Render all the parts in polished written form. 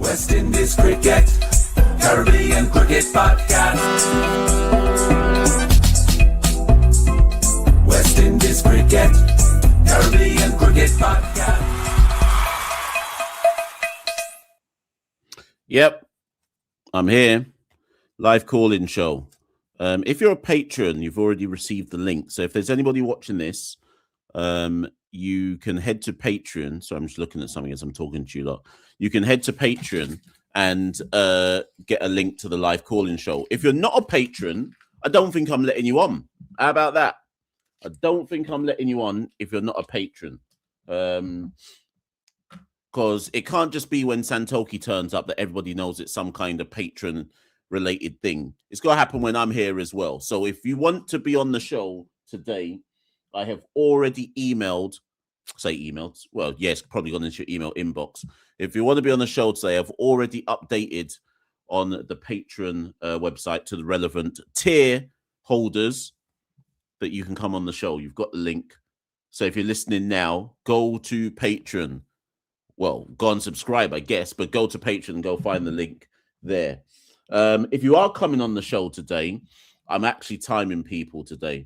West Indies Cricket, Caribbean Cricket Podcast. West Indies Cricket, Caribbean Cricket Podcast. Yep, I'm here. Live call-in show. If you're a patron, you've already received the link. So if there's anybody watching this, you can head to Patreon. So I'm just looking at something as I'm talking to you lot. You can head to Patreon and get a link to the live call-in show. If you're not a patron, I don't think I'm letting you on. How about that? I don't think I'm letting you on if you're not a patron. Because it can't just be when Santoki turns up that everybody knows it's some kind of patron-related thing. It's got to happen when I'm here as well. So if you want to be on the show today, I have already emailed. Well, yes, probably gone into your email inbox. If you want to be on the show today, I've already updated on the Patreon website to the relevant tier holders that you can come on the show. You've got the link. So if you're listening now, go to Patreon. Well, go and subscribe, I guess, but go to Patreon and go find the link there. If you are coming on the show today, I'm actually timing people today.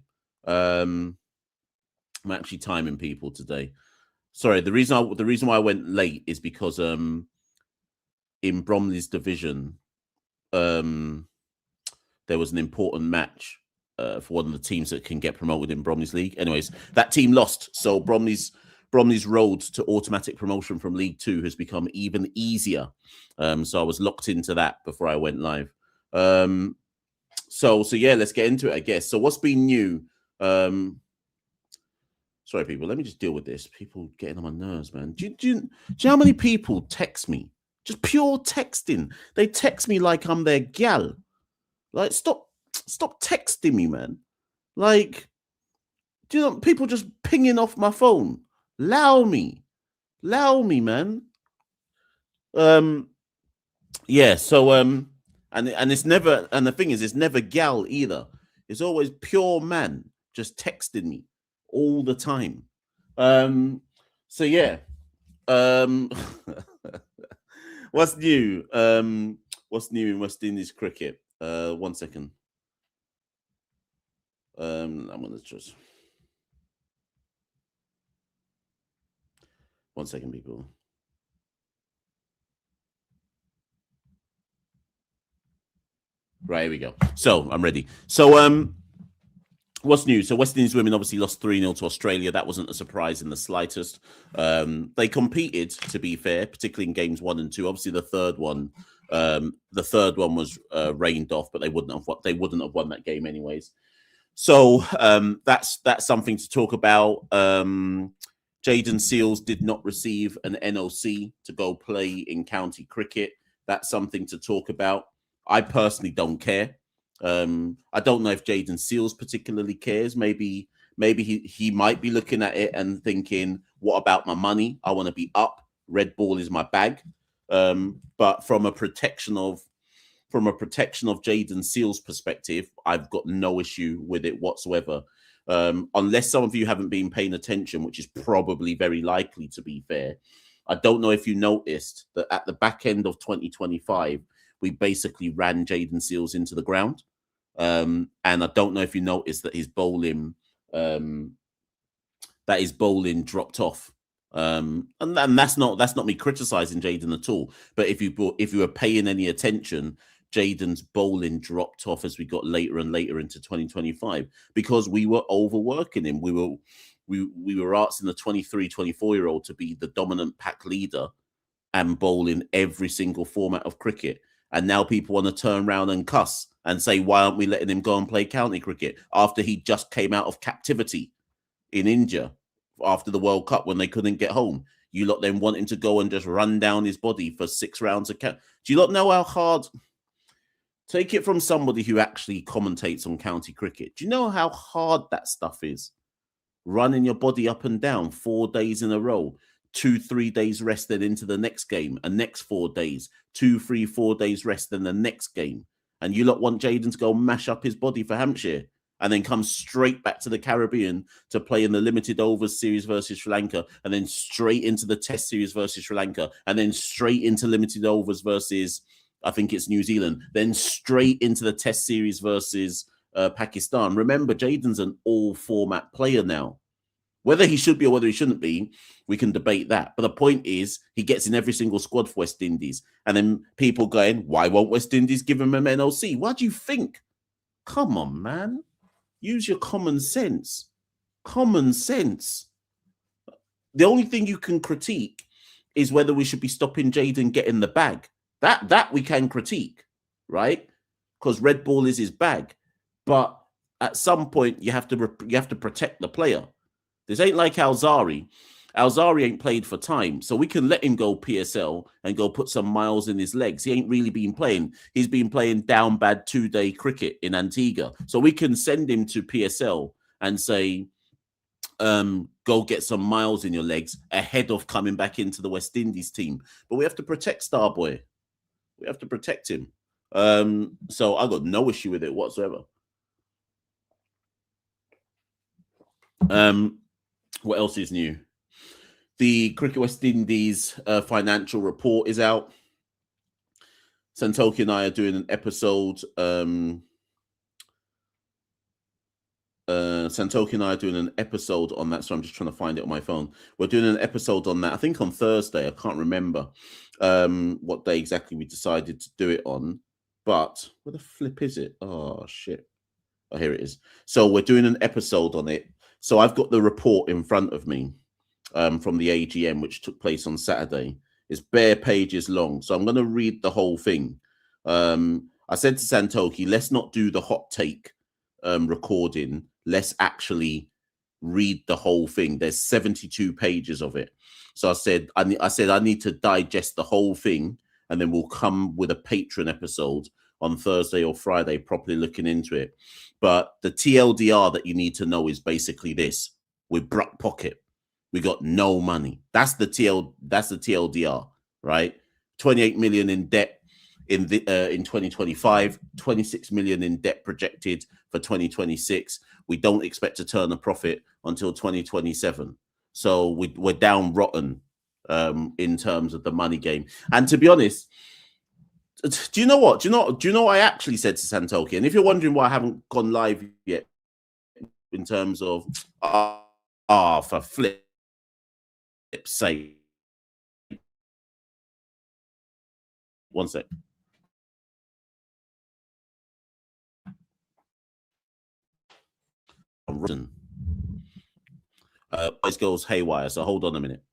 Sorry, the reason why I went late is because in Bromley's division, there was an important match for one of the teams that can get promoted in Bromley's league. Anyways, that team lost, so Bromley's road to automatic promotion from League 2 has become even easier. So I was locked into that before I went live. So yeah, let's get into it, I guess. So what's been new? Sorry, people, let me just deal with this. People getting on my nerves, man. Do you know how many people text me? Just pure texting. They text me like I'm their gal. Like, stop texting me, man. Like, do you know, people just pinging off my phone. Allow me, man. Yeah, so and it's never, and the thing is, it's never gal either. It's always pure man just texting me all the time. So yeah. What's new? What's new in West Indies cricket? 1 second. I'm gonna just 1 second, people. Right, here we go. So I'm ready. So what's new? So West Indies women obviously lost 3-0 to Australia. That wasn't a surprise in the slightest. They competed, to be fair, particularly in games 1 and 2. Obviously, the third one was rained off, but they wouldn't have won that game anyways. So that's something to talk about. Jayden Seales did not receive an NOC to go play in county cricket. That's something to talk about. I personally don't care. I don't know if Jayden Seales particularly cares. Maybe he might be looking at it and thinking, what about my money? I want to be up. Red ball is my bag. But from a protection of Jayden Seales' perspective, I've got no issue with it whatsoever. Unless some of you haven't been paying attention, which is probably very likely, to be fair. I don't know if you noticed that at the back end of 2025, we basically ran Jayden Seales into the ground. And I don't know if you noticed that his bowling dropped off. And that's not me criticizing Jayden at all. But if you were paying any attention, Jayden's bowling dropped off as we got later and later into 2025 because we were overworking him. We were asking the 23, 24-year-old to be the dominant pack leader and bowl in every single format of cricket. And now people want to turn around and cuss and say, why aren't we letting him go and play county cricket after he just came out of captivity in India after the World Cup when they couldn't get home? You lot then want him to go and just run down his body for 6 rounds of Do you lot know how hard... Take it from somebody who actually commentates on county cricket. Do you know how hard that stuff is? Running your body up and down 4 days in a row, 2-3 days rest, then into the next game, and next 4 days, 2-3-4 days rest, then the next game. And you lot want Jayden to go mash up his body for Hampshire. and then come straight back to the Caribbean to play in the limited overs series versus Sri Lanka, and then straight into the test series versus Sri Lanka, and then straight into limited overs versus, I think it's New Zealand, then straight into the test series versus Pakistan. Remember, Jaden's an all-format player now. Whether he should be or whether he shouldn't be, we can debate that. But the point is, he gets in every single squad for West Indies. And then people going, why won't West Indies give him an NOC? What do you think? Come on, man. Use your common sense. Common sense. The only thing you can critique is whether we should be stopping Jaden getting the bag. That we can critique, right? Because red ball is his bag. But at some point, you have to protect the player. This ain't like Alzari. Alzari ain't played for time, so we can let him go PSL and go put some miles in his legs. He ain't really been playing. He's been playing down bad 2-day cricket in Antigua. So we can send him to PSL and say, go get some miles in your legs ahead of coming back into the West Indies team. But we have to protect Starboy. We have to protect him. So I got no issue with it whatsoever. What else is new? The Cricket West Indies financial report is out. Santoki and I are doing an episode. Santoki and I are doing an episode on that. So I'm just trying to find it on my phone. We're doing an episode on that, I think on Thursday. I can't remember what day exactly we decided to do it on. But where the flip is it? Oh, shit. Oh, here it is. So we're doing an episode on it. So I've got the report in front of me from the AGM, which took place on Saturday. It's bare pages long. So I'm going to read the whole thing. I said to Santoki, let's not do the hot take recording. Let's actually read the whole thing. There's 72 pages of it. So I said I need to digest the whole thing, and then we'll come with a Patreon episode on Thursday or Friday, properly looking into it. But the TLDR that you need to know is basically this: we're broke pocket. We got no money. That's the TLDR, right? 28 million in debt in 2025, 26 million in debt projected for 2026. We don't expect to turn a profit until 2027. So we're down rotten in terms of the money game. And to be honest, do you know what? Do you know what I actually said to Santoki? And if you're wondering why I haven't gone live yet, in terms of for flip's sake. One sec. Voice goes haywire, so hold on a minute.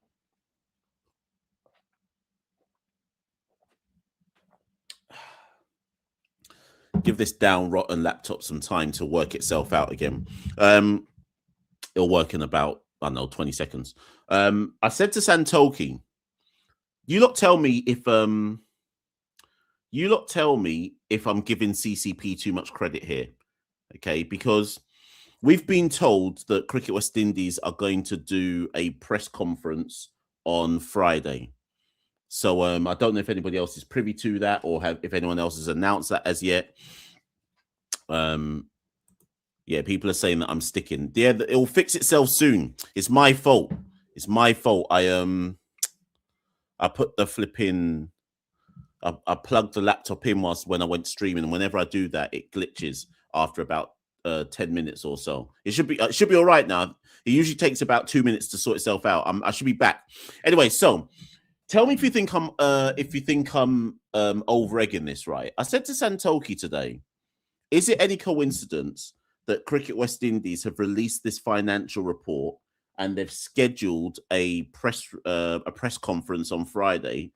Give this down rotten laptop some time to work itself out again. It'll work in about, I don't know, 20 seconds. I said to Santoki, you lot tell me if I'm giving CCP too much credit here, okay? Because we've been told that Cricket West Indies are going to do a press conference on Friday. So I don't know if anybody else is privy to that, or if anyone else has announced that as yet. Yeah, people are saying that I'm sticking. Yeah, it'll fix itself soon. It's my fault. It's my fault. I put the flipping. I plugged the laptop in when I went streaming, and whenever I do that, it glitches after about 10 minutes or so. It should be all right now. It usually takes about 2 minutes to sort itself out. I should be back. Anyway, so tell me if you think I'm over-egging this, right? I said to Santoki today, is it any coincidence that Cricket West Indies have released this financial report and they've scheduled a press conference on Friday,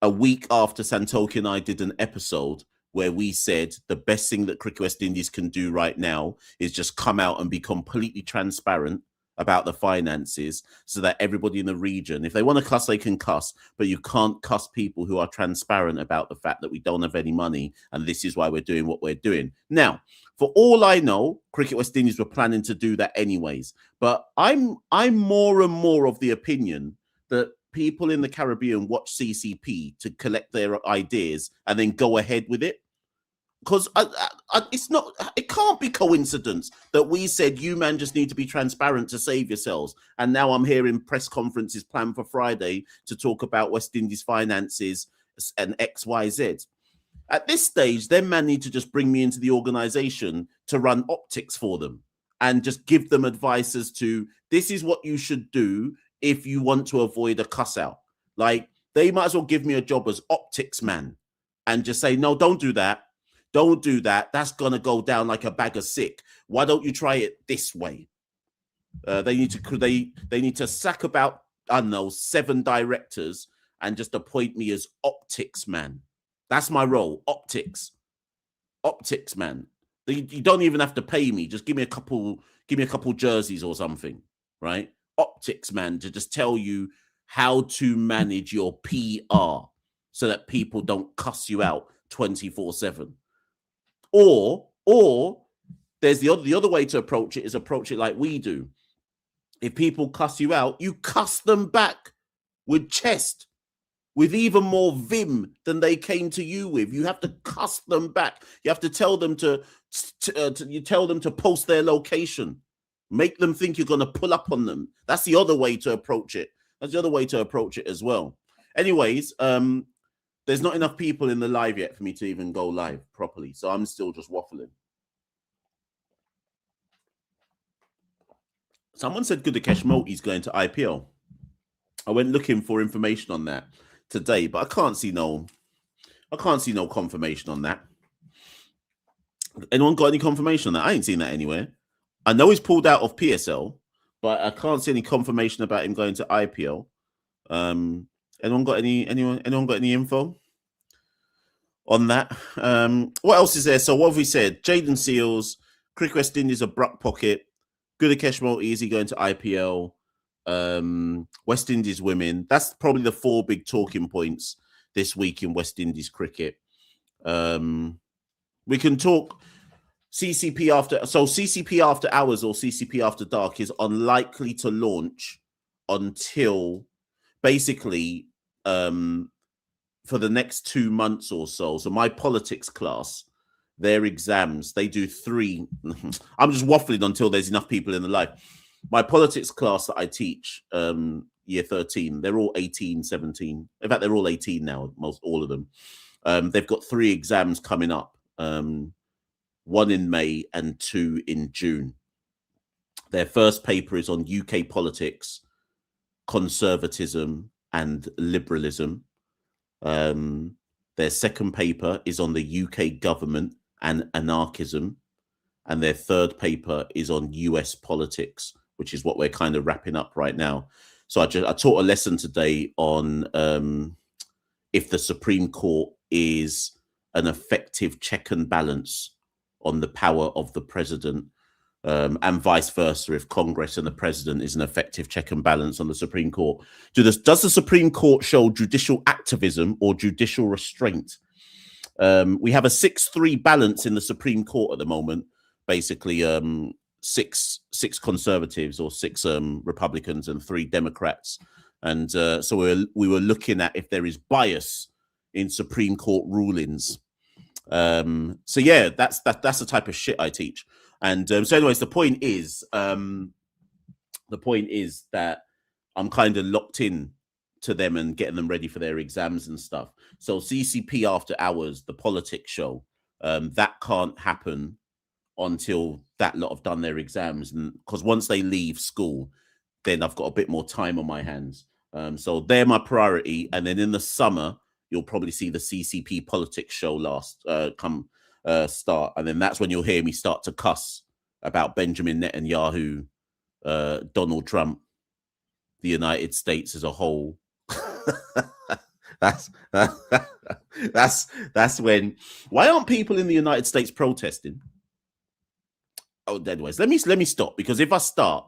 a week after Santoki and I did an episode where we said the best thing that Cricket West Indies can do right now is just come out and be completely transparent about the finances, so that everybody in the region, if they want to cuss, they can cuss, but you can't cuss people who are transparent about the fact that we don't have any money, and this is why we're doing what we're doing. Now, for all I know, Cricket West Indies were planning to do that anyways, but I'm more and more of the opinion that people in the Caribbean watch CCP to collect their ideas and then go ahead with it. because it's not, it can't be coincidence that we said you man just need to be transparent to save yourselves, and now I'm hearing press conferences planned for Friday to talk about West Indies finances and XYZ. At this stage, them man need to just bring me into the organization to run optics for them and just give them advice as to this is what you should do if you want to avoid a cuss out. Like, they might as well give me a job as optics man and just say, no, don't do that. Don't do that. That's going to go down like a bag of sick. Why don't you try it this way? They need to sack about, I don't know, 7 directors and just appoint me as optics man. That's my role. Optics man. You don't even have to pay me. Just give me a couple jerseys or something, right? Optics man, to just tell you how to manage your PR so that people don't cuss you out 24/7. Or there's the other way to approach it, is approach it like we do. If people cuss you out, you cuss them back with chest, with even more vim than they came to you with. You have to cuss them back. You have to tell them to post their location, make them think you're going to pull up on them. That's the other way to approach it. That's the other way to approach it as well. Anyways, there's not enough people in the live yet for me to even go live properly, so I'm still just waffling. Someone said Gudakesh Multi's going to IPL. I went looking for information on that today, but I can't see no confirmation on that. Anyone got any confirmation on that? I ain't seen that anywhere. I know he's pulled out of PSL, but I can't see any confirmation about him going to IPL. Anyone got any info on that? What else is there? So what have we said? Jaden Seals, Cricket West Indies, abrupt pocket. Gudakesh Multi, is he going to IPL? West Indies women. That's probably the 4 big talking points this week in West Indies cricket. We can talk CCP after. So CCP after hours or CCP after dark is unlikely to launch until basically for the next 2 months or so. So my politics class, their exams, they do 3. I'm just waffling until there's enough people in the live. My politics class that I teach, year 13, they're all 18, 17. In fact, they're all 18 now, all of them. They've got 3 exams coming up, 1 in May and 2 in June. Their first paper is on UK politics, conservatism and liberalism. Their second paper is on the UK government and anarchism. And their third paper is on US politics, which is what we're kind of wrapping up right now. So I taught a lesson today on if the Supreme Court is an effective check and balance on the power of the president, and vice versa, if Congress and the president is an effective check and balance on the Supreme Court. Does the Supreme Court show judicial activism or judicial restraint? We have a 6-3 balance in the Supreme Court at the moment. Basically, 6 conservatives or 6 Republicans and 3 Democrats, and so we were looking at if there is bias in Supreme Court rulings. So yeah, that's the type of shit I teach. And so, anyways, the point is that I'm kind of locked in to them and getting them ready for their exams and stuff. So CCP after hours, the politics show, that can't happen until that lot have done their exams, and because once they leave school, then I've got a bit more time on my hands. So they're my priority, and then in the summer you'll probably see the CCP politics show start, and then that's when you'll hear me start to cuss about Benjamin Netanyahu, Donald Trump, the United States as a whole. That's when. Why aren't people in the United States protesting? Oh, anyways, let me stop, because if I start,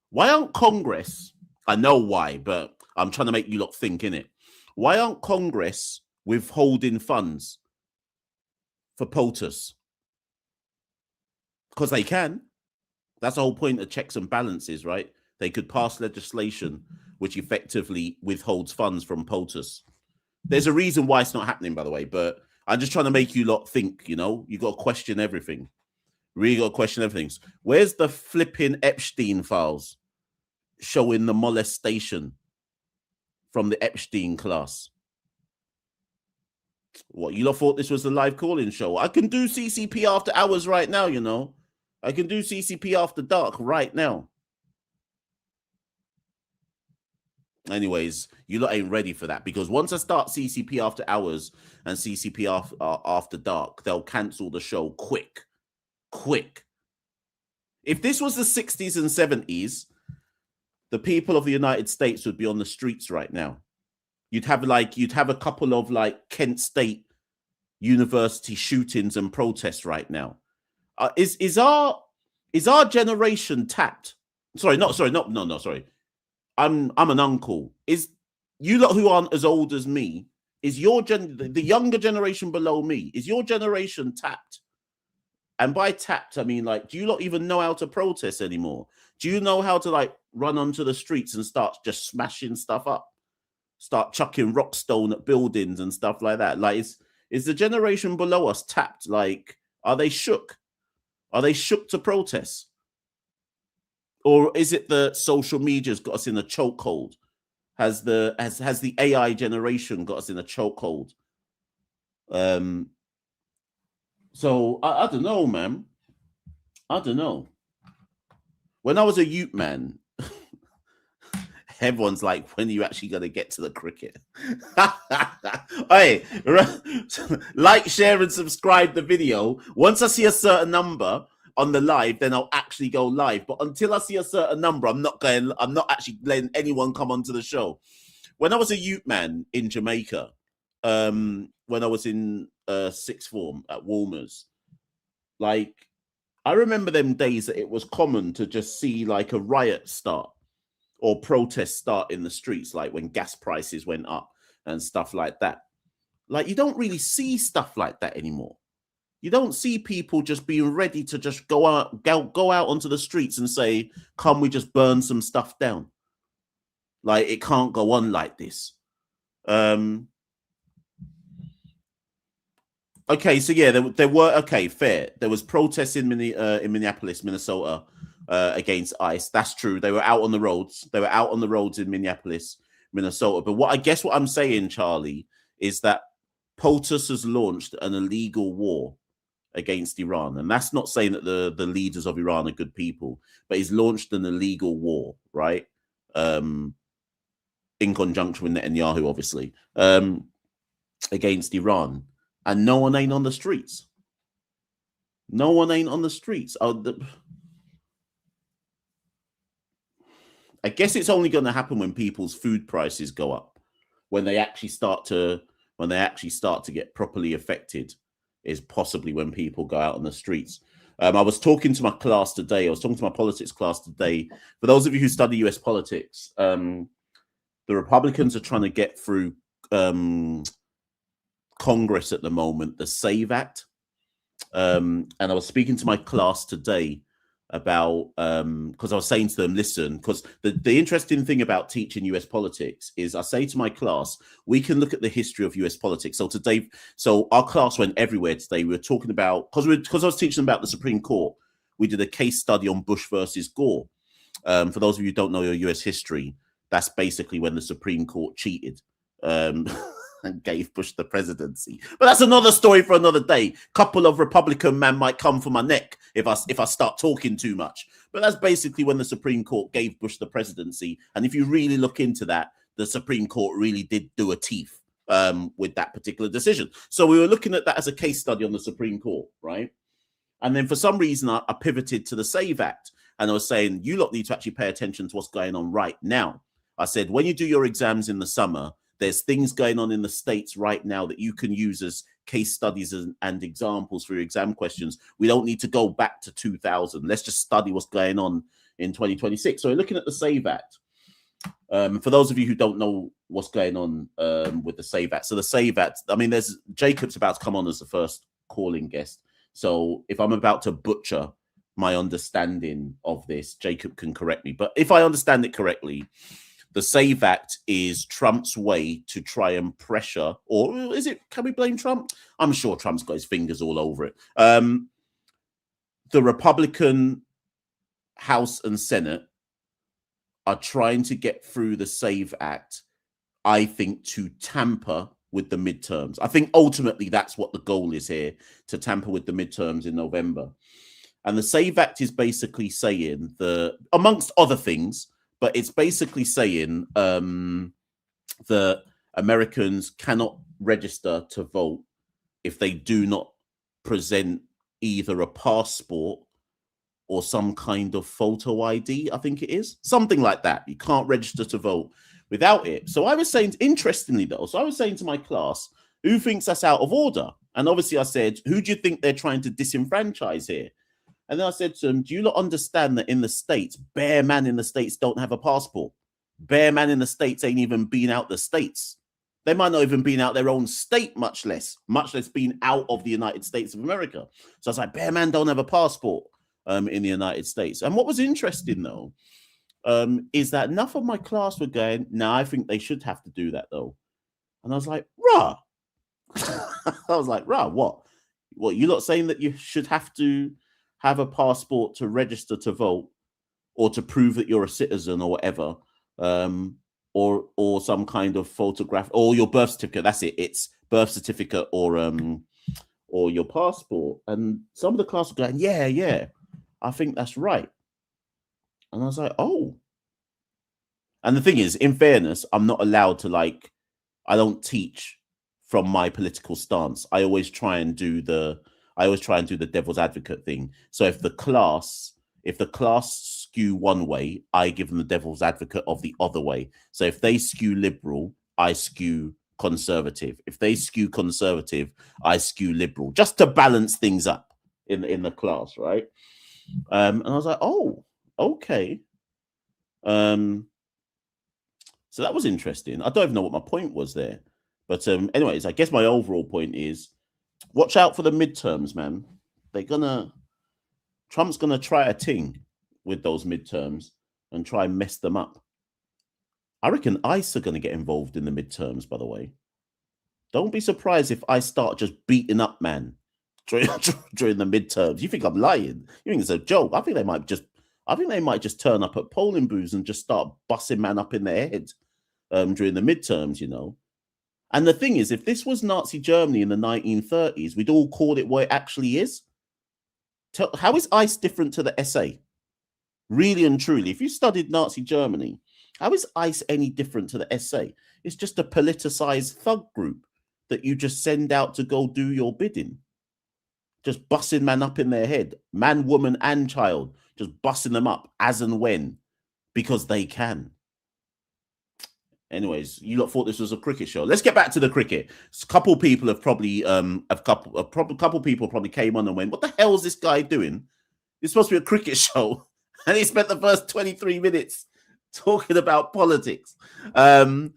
why aren't Congress? I know why, but I'm trying to make you lot think, innit? Why aren't Congress withholding funds for POTUS? Because they can. That's the whole point of checks and balances, right? They could pass legislation which effectively withholds funds from POTUS. There's a reason why it's not happening, by the way, but I'm just trying to make you lot think, you know, you got to question everything. Really got to question everything. Where's the flipping Epstein files showing the molestation from the Epstein class? What, you lot thought this was a live call-in show? I can do CCP after hours right now, you know. I can do CCP after dark right now. Anyways, you lot ain't ready for that, because once I start CCP after hours and CCP after dark, they'll cancel the show quick. If this was the 60s and 70s, the people of the United States would be on the streets right now. You'd have a couple of like Kent State University shootings and protests right now. Is our generation tapped? Sorry. I'm an uncle. Is you lot who aren't as old as me, is your the younger generation below me, is your generation tapped? And by tapped, I mean, like, do you lot even know how to protest anymore? Do you know how to like run onto the streets and start just smashing stuff up? Start chucking rock stone at buildings and stuff like that? Like, is the generation below us tapped? Like, are they shook? Are they shook to protest? Or is it the social media's got us in a chokehold? Has the AI generation got us in a chokehold? So I don't know, man. I don't know. When I was a youth man, everyone's like, when are you actually going to get to the cricket? Hey, like, share, and subscribe the video. Once I see a certain number on the live, then I'll actually go live. But until I see a certain number, I'm not actually letting anyone come onto the show. When I was a youth man in Jamaica, when I was in sixth form at WIvAUS, like, I remember them days that it was common to just see like a riot start or protest start in the streets, like when gas prices went up and stuff like that. Like, you don't really see stuff like that anymore. You don't see people just being ready to just go out onto the streets and say, "Can we just burn some stuff down?" Like, it can't go on like this. Okay, so yeah, there were, okay, fair. There was protests in Minneapolis, Minnesota, against ICE. That's true. They were out on the roads. They were out on the roads in Minneapolis, Minnesota. But what I'm saying, Charlie, is that POTUS has launched an illegal war against Iran. And that's not saying that the leaders of Iran are good people, but he's launched an illegal war, right? In conjunction with Netanyahu, obviously, against Iran. And no one ain't on the streets. No one ain't on the streets. I guess it's only going to happen when people's food prices go up, when they actually start to get properly affected, is possibly when people go out on the streets. I was talking to my class today. I was talking to my politics class today. For those of you who study US politics, the Republicans are trying to get through Congress at the moment, the SAVE Act. And I was speaking to my class today about, because I was saying to them, listen, because the interesting thing about teaching US politics is I say to my class, we can look at the history of US politics. So today, our class went everywhere today. We were talking about, because I was teaching them about the Supreme Court, we did a case study on Bush versus Gore. For those of you who don't know your US history, that's basically when the Supreme Court cheated. And gave Bush the presidency. But that's another story for another day. Couple of Republican men might come for my neck if I start talking too much. But that's basically when the Supreme Court gave Bush the presidency. And if you really look into that, the Supreme Court really did do a teeth with that particular decision. So we were looking at that as a case study on the Supreme Court, right? And then for some reason, I pivoted to the SAVE Act. And I was saying, you lot need to actually pay attention to what's going on right now. I said, when you do your exams in the summer, there's things going on in the States right now that you can use as case studies and examples for your exam questions. We don't need to go back to 2000. Let's just study what's going on in 2026. So we're looking at the SAVE Act. For those of you who don't know what's going on with the SAVE Act. So the SAVE Act, I mean, there's Jacob's about to come on as the first calling guest. So if I'm about to butcher my understanding of this, Jacob can correct me. But if I understand it correctly, The SAVE Act is Trump's way to try and pressure, or is it, can we blame Trump? I'm sure Trump's got his fingers all over it. The Republican House and Senate are trying to get through the SAVE Act, I think, to tamper with the midterms. I think ultimately that's what the goal is here, to tamper with the midterms in November. And the SAVE Act is basically saying, amongst other things, but it's basically saying that Americans cannot register to vote if they do not present either a passport or some kind of photo ID, I think it is. Something like that. You can't register to vote without it. So I was saying, interestingly though, I was saying to my class, who thinks that's out of order? And obviously I said, who do you think they're trying to disenfranchise here? And then I said to them, do you not understand that in the States, bare man in the States don't have a passport? Bare man in the States ain't even been out the States. They might not even been out their own state, much less been out of the United States of America. So I was like, bare man don't have a passport in the United States. And what was interesting though, is that enough of my class were going, no, I think they should have to do that though. And I was like, rah. I was like, rah, what? What, you lot saying that you should have to have a passport to register to vote or to prove that you're a citizen or whatever, or some kind of photograph or your birth certificate? That's it. It's birth certificate or your passport. And some of the class were going, yeah, I think that's right. And I was like, oh. And the thing is, in fairness, I'm not allowed to, like, I don't teach from my political stance. I always try and do the devil's advocate thing. So if the class skew one way, I give them the devil's advocate of the other way. So if they skew liberal, I skew conservative. If they skew conservative, I skew liberal, just to balance things up in the class, right? And I was like, oh, okay. So that was interesting. I don't even know what my point was there. But anyways, I guess my overall point is, watch out for the midterms, man. Trump's gonna try a ting with those midterms and try and mess them up. I reckon ICE are gonna get involved in the midterms, by the way. Don't be surprised if I start just beating up man during the midterms. You think I'm lying? You think it's a joke? I think they might just turn up at polling booths and just start busting man up in their head during the midterms, you know. And the thing is, if this was Nazi Germany in the 1930s, we'd all call it what it actually is. How is ICE different to the SA? Really and truly, if you studied Nazi Germany, how is ICE any different to the SA? It's just a politicized thug group that you just send out to go do your bidding. Just busting man up in their head, man, woman, and child, just busting them up as and when, because they can. Anyways, you lot thought this was a cricket show. Let's get back to the cricket. A couple people have probably couple people probably came on and went, "What the hell is this guy doing? It's supposed to be a cricket show," and he spent the first 23 minutes talking about politics. I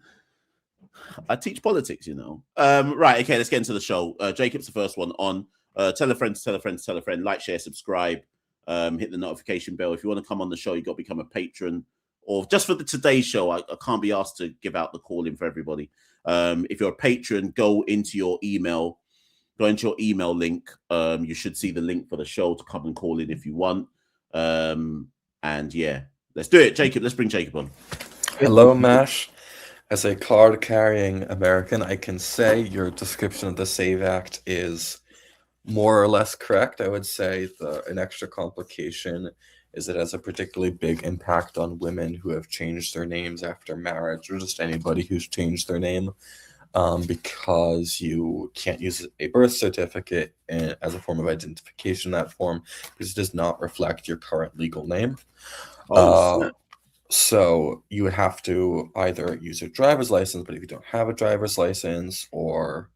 teach politics, you know. Right, okay, let's get into the show. Jacob's the first one on. Tell a friend to tell a friend to tell a friend. Like, share, subscribe. Hit the notification bell. If you want to come on the show, you got to become a patron. Or just for the today's show, I can't be asked to give out the call in for everybody. If you're a patron, go into your email link. You should see the link for the show to come and call in if you want. And yeah, let's do it. Jacob, let's bring Jacob on. Hello, Mash. As a card-carrying American, I can say your description of the SAVE Act is more or less correct. I would say an extra complication is it has a particularly big impact on women who have changed their names after marriage, or just anybody who's changed their name, because you can't use a birth certificate as a form of identification in that form, because it does not reflect your current legal name. So you would have to either use your driver's license, but if you don't have a driver's license, or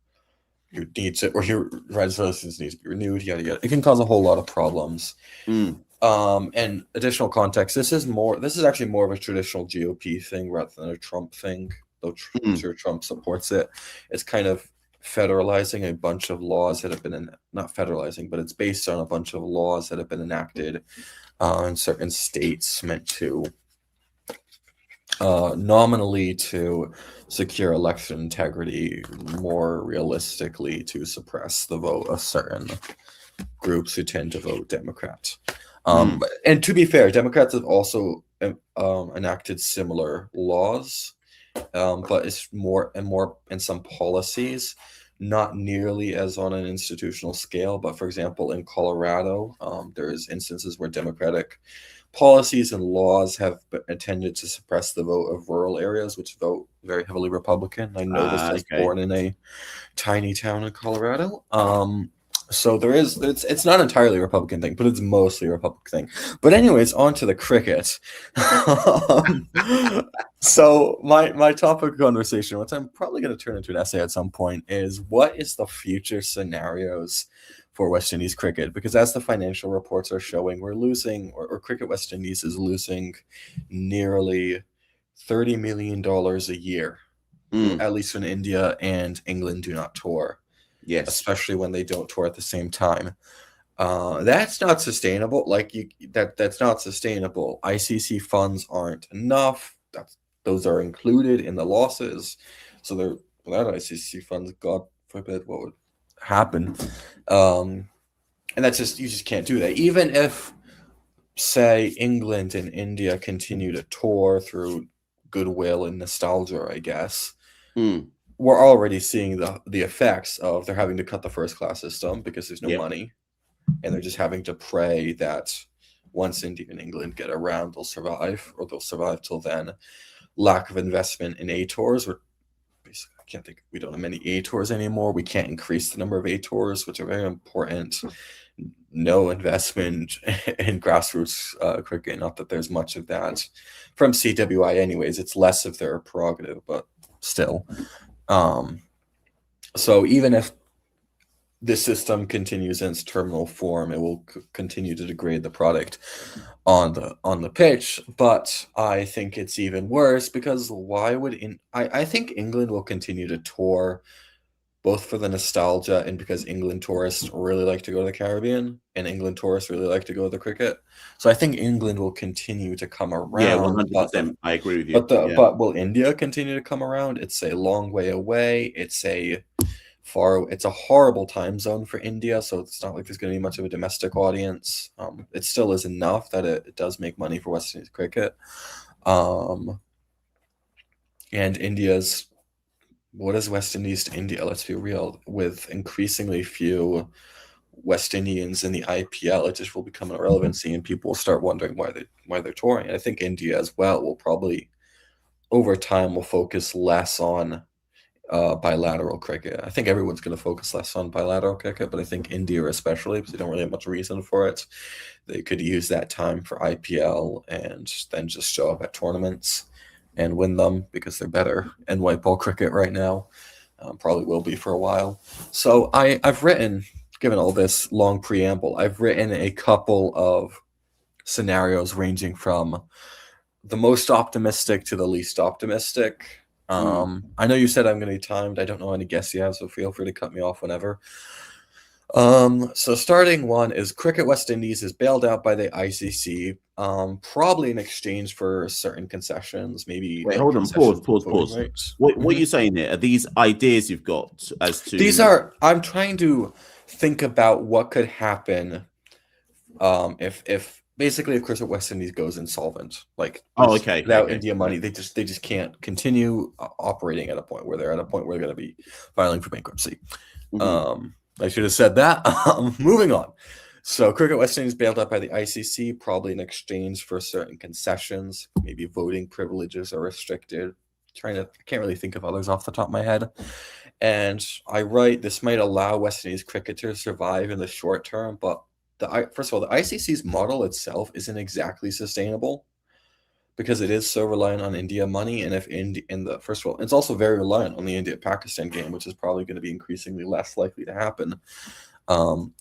your driver's license needs to be renewed, yada yada. It can cause a whole lot of problems. And additional context, this is actually more of a traditional GOP thing rather than a Trump thing, though I'm sure Trump supports it. It's kind of federalizing a bunch of laws that have been not federalizing, but it's based on a bunch of laws that have been enacted in certain states meant to nominally to secure election integrity, more realistically to suppress the vote of certain groups who tend to vote Democrat. And to be fair, Democrats have also enacted similar laws, but it's more in some policies, not nearly as on an institutional scale. But for example, in Colorado, there's instances where Democratic policies and laws have tended to suppress the vote of rural areas, which vote very heavily Republican. I know this as born in a tiny town in Colorado. So there is, it's not entirely a Republican thing, but it's mostly a Republican thing. But anyways, on to the cricket. So my topic of conversation, which I'm probably going to turn into an essay at some point, is what is the future scenarios for West Indies cricket? Because as the financial reports are showing, we're losing, or Cricket West Indies is losing nearly $30 million a year, at least when India and England do not tour. Yes, especially when they don't tour at the same time. That's not sustainable. That's not sustainable. ICC funds aren't enough. Those are included in the losses. So they're without ICC funds, God forbid what would happen. And that's you just can't do that. Even if, say, England and India continue to tour through goodwill and nostalgia, I guess. We're already seeing the effects of they're having to cut the first class system because there's no money, and they're just having to pray that once India and England get around, they'll survive, or they'll survive till then. Lack of investment in A tours. We don't have many A tours anymore. We can't increase the number of A tours, which are very important. No investment in grassroots cricket. Not that there's much of that from CWI, anyways. It's less of their prerogative, but still. So even if this system continues in its terminal form, it will continue to degrade the product on the pitch. But I think it's even worse because I think England will continue to tour, both for the nostalgia and because England tourists really like to go to the Caribbean and England tourists really like to go to the cricket. So I think England will continue to come around. Yeah, 100%. I agree with you. But will India continue to come around? It's a long way away. It's a horrible time zone for India, so it's not like there's going to be much of a domestic audience. It still is enough that it does make money for West Indies cricket. And India's, what is West Indies to India? Let's be real. With increasingly few West Indians in the IPL, it just will become an irrelevancy, and people will start wondering why they're touring. And I think India as well will probably, over time, will focus less on bilateral cricket. I think everyone's going to focus less on bilateral cricket, but I think India especially, because they don't really have much reason for it. They could use that time for IPL and then just show up at tournaments and win them because they're better in white ball cricket right now. Probably will be for a while. So I've written, given all this long preamble, I've written a couple of scenarios ranging from the most optimistic to the least optimistic. I know you said I'm going to be timed. I don't know any guests you have, so feel free to cut me off whenever. So starting one is Cricket West Indies is bailed out by the ICC, probably in exchange for certain concessions, maybe. Wait, hold on, pause. Rights. What are you saying there? Are these ideas you've got as to... I'm trying to think about what could happen if basically if Cricket West Indies goes insolvent, without India money, they just can't continue operating at a point where they're going to be filing for bankruptcy. I should have said that. Moving on. So Cricket West Indies bailed out by the ICC, probably in exchange for certain concessions. Maybe voting privileges are restricted. I can't really think of others off the top of my head. And I write, this might allow West Indies cricket to survive in the short term, but first of all, the ICC's model itself isn't exactly sustainable because it is so reliant on India money. And first of all, it's also very reliant on the India-Pakistan game, which is probably going to be increasingly less likely to happen.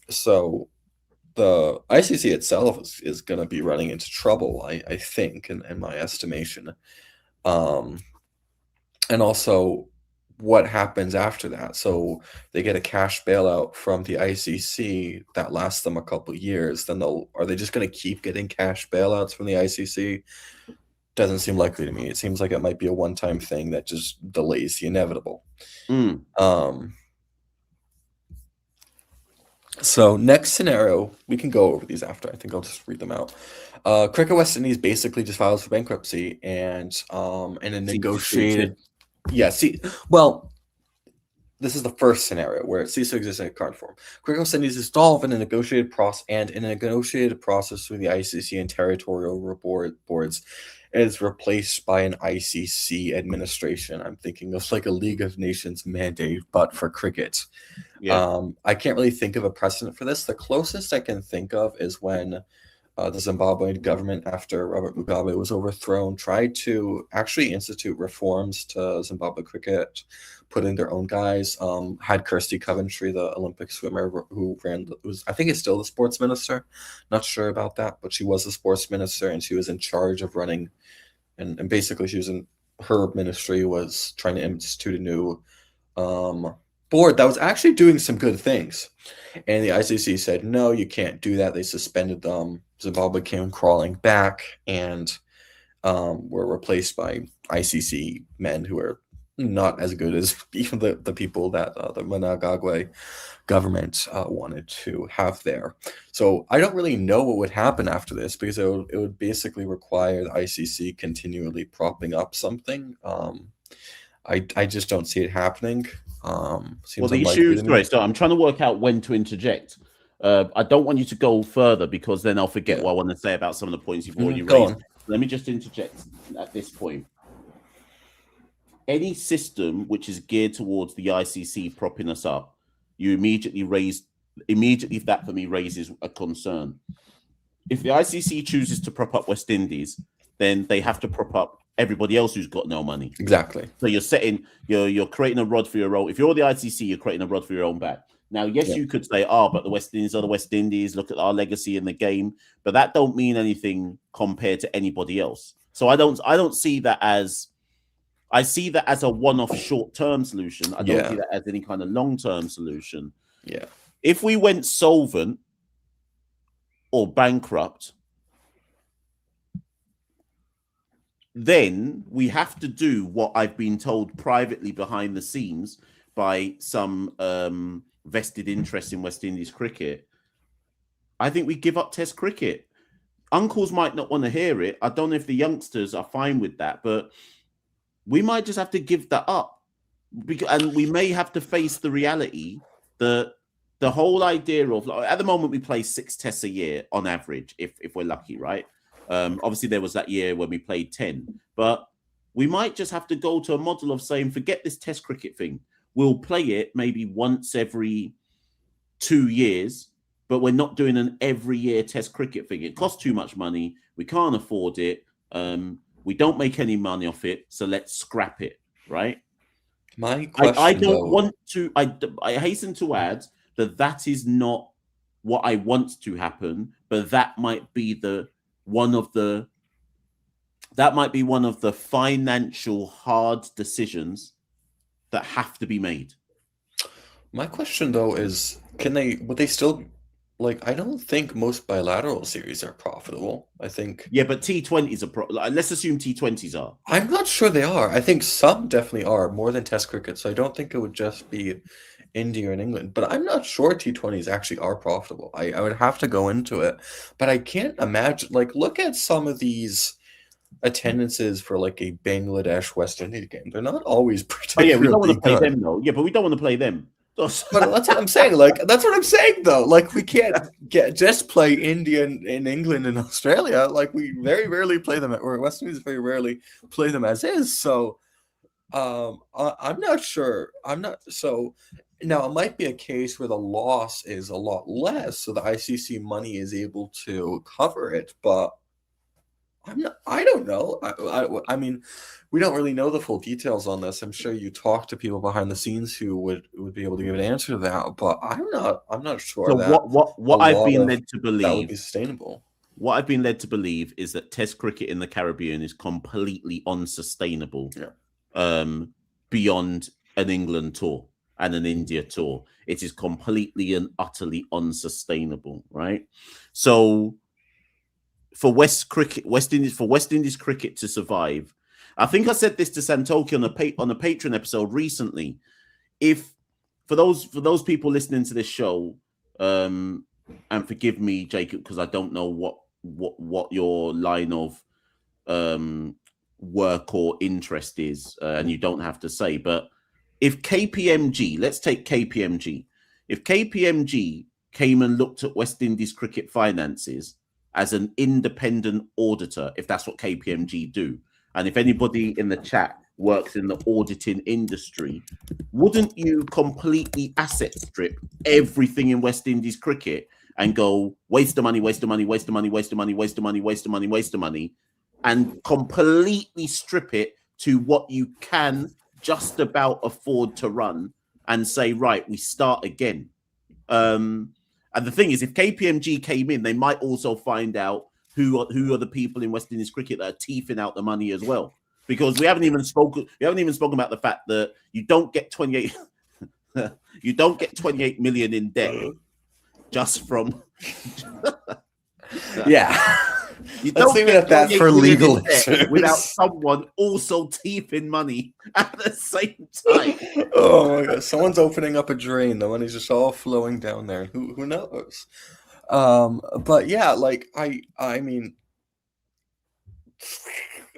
So the ICC itself is going to be running into trouble, I think, in my estimation. And also, what happens after that? So they get a cash bailout from the ICC that lasts them a couple of years. Then are they just going to keep getting cash bailouts from the ICC doesn't seem likely to me. It seems like it might be a one-time thing that just delays the inevitable. Mm. So next scenario, we can go over these after. I think I'll just read them out. Cricket West Indies basically just files for bankruptcy and in a negotiated. Yeah. Well, this is the first scenario where it ceases to exist in a current form. Cricket West Indies is dissolved in a negotiated process through the ICC and territorial boards. It is replaced by an ICC administration. I'm thinking of like a League of Nations mandate, but for cricket. Yeah. I can't really think of a precedent for this. The closest I can think of is when the Zimbabwean government, after Robert Mugabe was overthrown, tried to actually institute reforms to Zimbabwe cricket, put in their own guys. Had Kirsty Coventry, the Olympic swimmer, who I think is still the sports minister. Not sure about that, but she was the sports minister, and she was in charge of running. And basically, her ministry was trying to institute a new board that was actually doing some good things. And the ICC said, no, you can't do that. They suspended them. Zimbabwe came crawling back and were replaced by ICC men who are not as good as even the people that the Mnangagwa government wanted to have there. So I don't really know what would happen after this, because it would basically require the ICC continually propping up something. I just don't see it happening. Well, the issue is right. So I'm trying to work out when to interject. I don't want you to go further, because then I'll forget what I want to say about some of the points you've already raised. Let me just interject at this point. Any system which is geared towards the ICC propping us up, you immediately that for me raises a concern. If the ICC chooses to prop up West Indies, then they have to prop up everybody else who's got no money. Exactly. So you're creating a rod for your own. If you're the ICC, you're creating a rod for your own back. Now, yes, you could say, but the West Indies are the West Indies. Look at our legacy in the game, but that don't mean anything compared to anybody else. So I don't see that as. I see that as a one-off short-term solution. I don't see that as any kind of long-term solution. Yeah. If we went solvent or bankrupt, then we have to do what I've been told privately behind the scenes by some vested interest in West Indies cricket. I think we give up Test cricket. Uncles might not want to hear it. I don't know if the youngsters are fine with that, but we might just have to give that up, and we may have to face the reality that the whole idea of, at the moment, we play 6 tests a year on average, if we're lucky, right? Obviously, there was that year when we played 10, but we might just have to go to a model of saying, forget this Test cricket thing. We'll play it maybe once every 2 years, but we're not doing an every year Test cricket thing. It costs too much money. We can't afford it. We don't make any money off it, so let's scrap it, right? My question, I don't want to. I hasten to add that is not what I want to happen, but that might be one of the financial hard decisions that have to be made. My question though is, would they still, like, I don't think most bilateral series are profitable. I think. Yeah, but T20s are let's assume T20s are. I'm not sure they are. I think some definitely are, more than Test cricket. So I don't think it would just be India and England. But I'm not sure T20s actually are profitable. I would have to go into it. But I can't imagine, like, look at some of these attendances for like a Bangladesh West Indies game. They're not always particularly we don't want to play good. them though. Yeah, but we don't want to play them. But that's what I'm saying. Like, that's what I'm saying, though. Like, we can't just play India in England and Australia. Like, we very rarely play them, or West Indies very rarely play them as is. So, I'm not sure. So now it might be a case where the loss is a lot less, so the ICC money is able to cover it. But I don't know. I mean, we don't really know the full details on this. I'm sure you talk to people behind the scenes who would be able to give an answer to that, but I'm not sure. So that what I've been led to believe that would be sustainable. What I've been led to believe is that Test cricket in the Caribbean is completely unsustainable. Beyond an England tour and an India tour, it is completely and utterly unsustainable, right? So for West Indies cricket to survive. I think I said this to Santoki on a Patreon episode recently. If for those people listening to this show, and forgive me, Jacob, because I don't know what your line of work or interest is, and you don't have to say, but if KPMG, let's take KPMG, if KPMG came and looked at West Indies cricket finances as an independent auditor, if that's what KPMG do, and if anybody in the chat works in the auditing industry, wouldn't you completely asset strip everything in West Indies cricket and go waste of money, waste of money, waste of money, waste of money, waste of money, waste of money, waste of money, and completely strip it to what you can just about afford to run and say, right, we start again? And the thing is, if KPMG came in, they might also find out who are the people in West Indies cricket that are teething out the money as well. Because we haven't even spoken about the fact that you don't get 28 million in debt just from yeah. You Let's don't leave it get at that 28 for million legal in debt issues. without someone also teething money at the same time. Oh my god, someone's opening up a drain. The money's just all flowing down there. Who knows? But yeah, like I mean,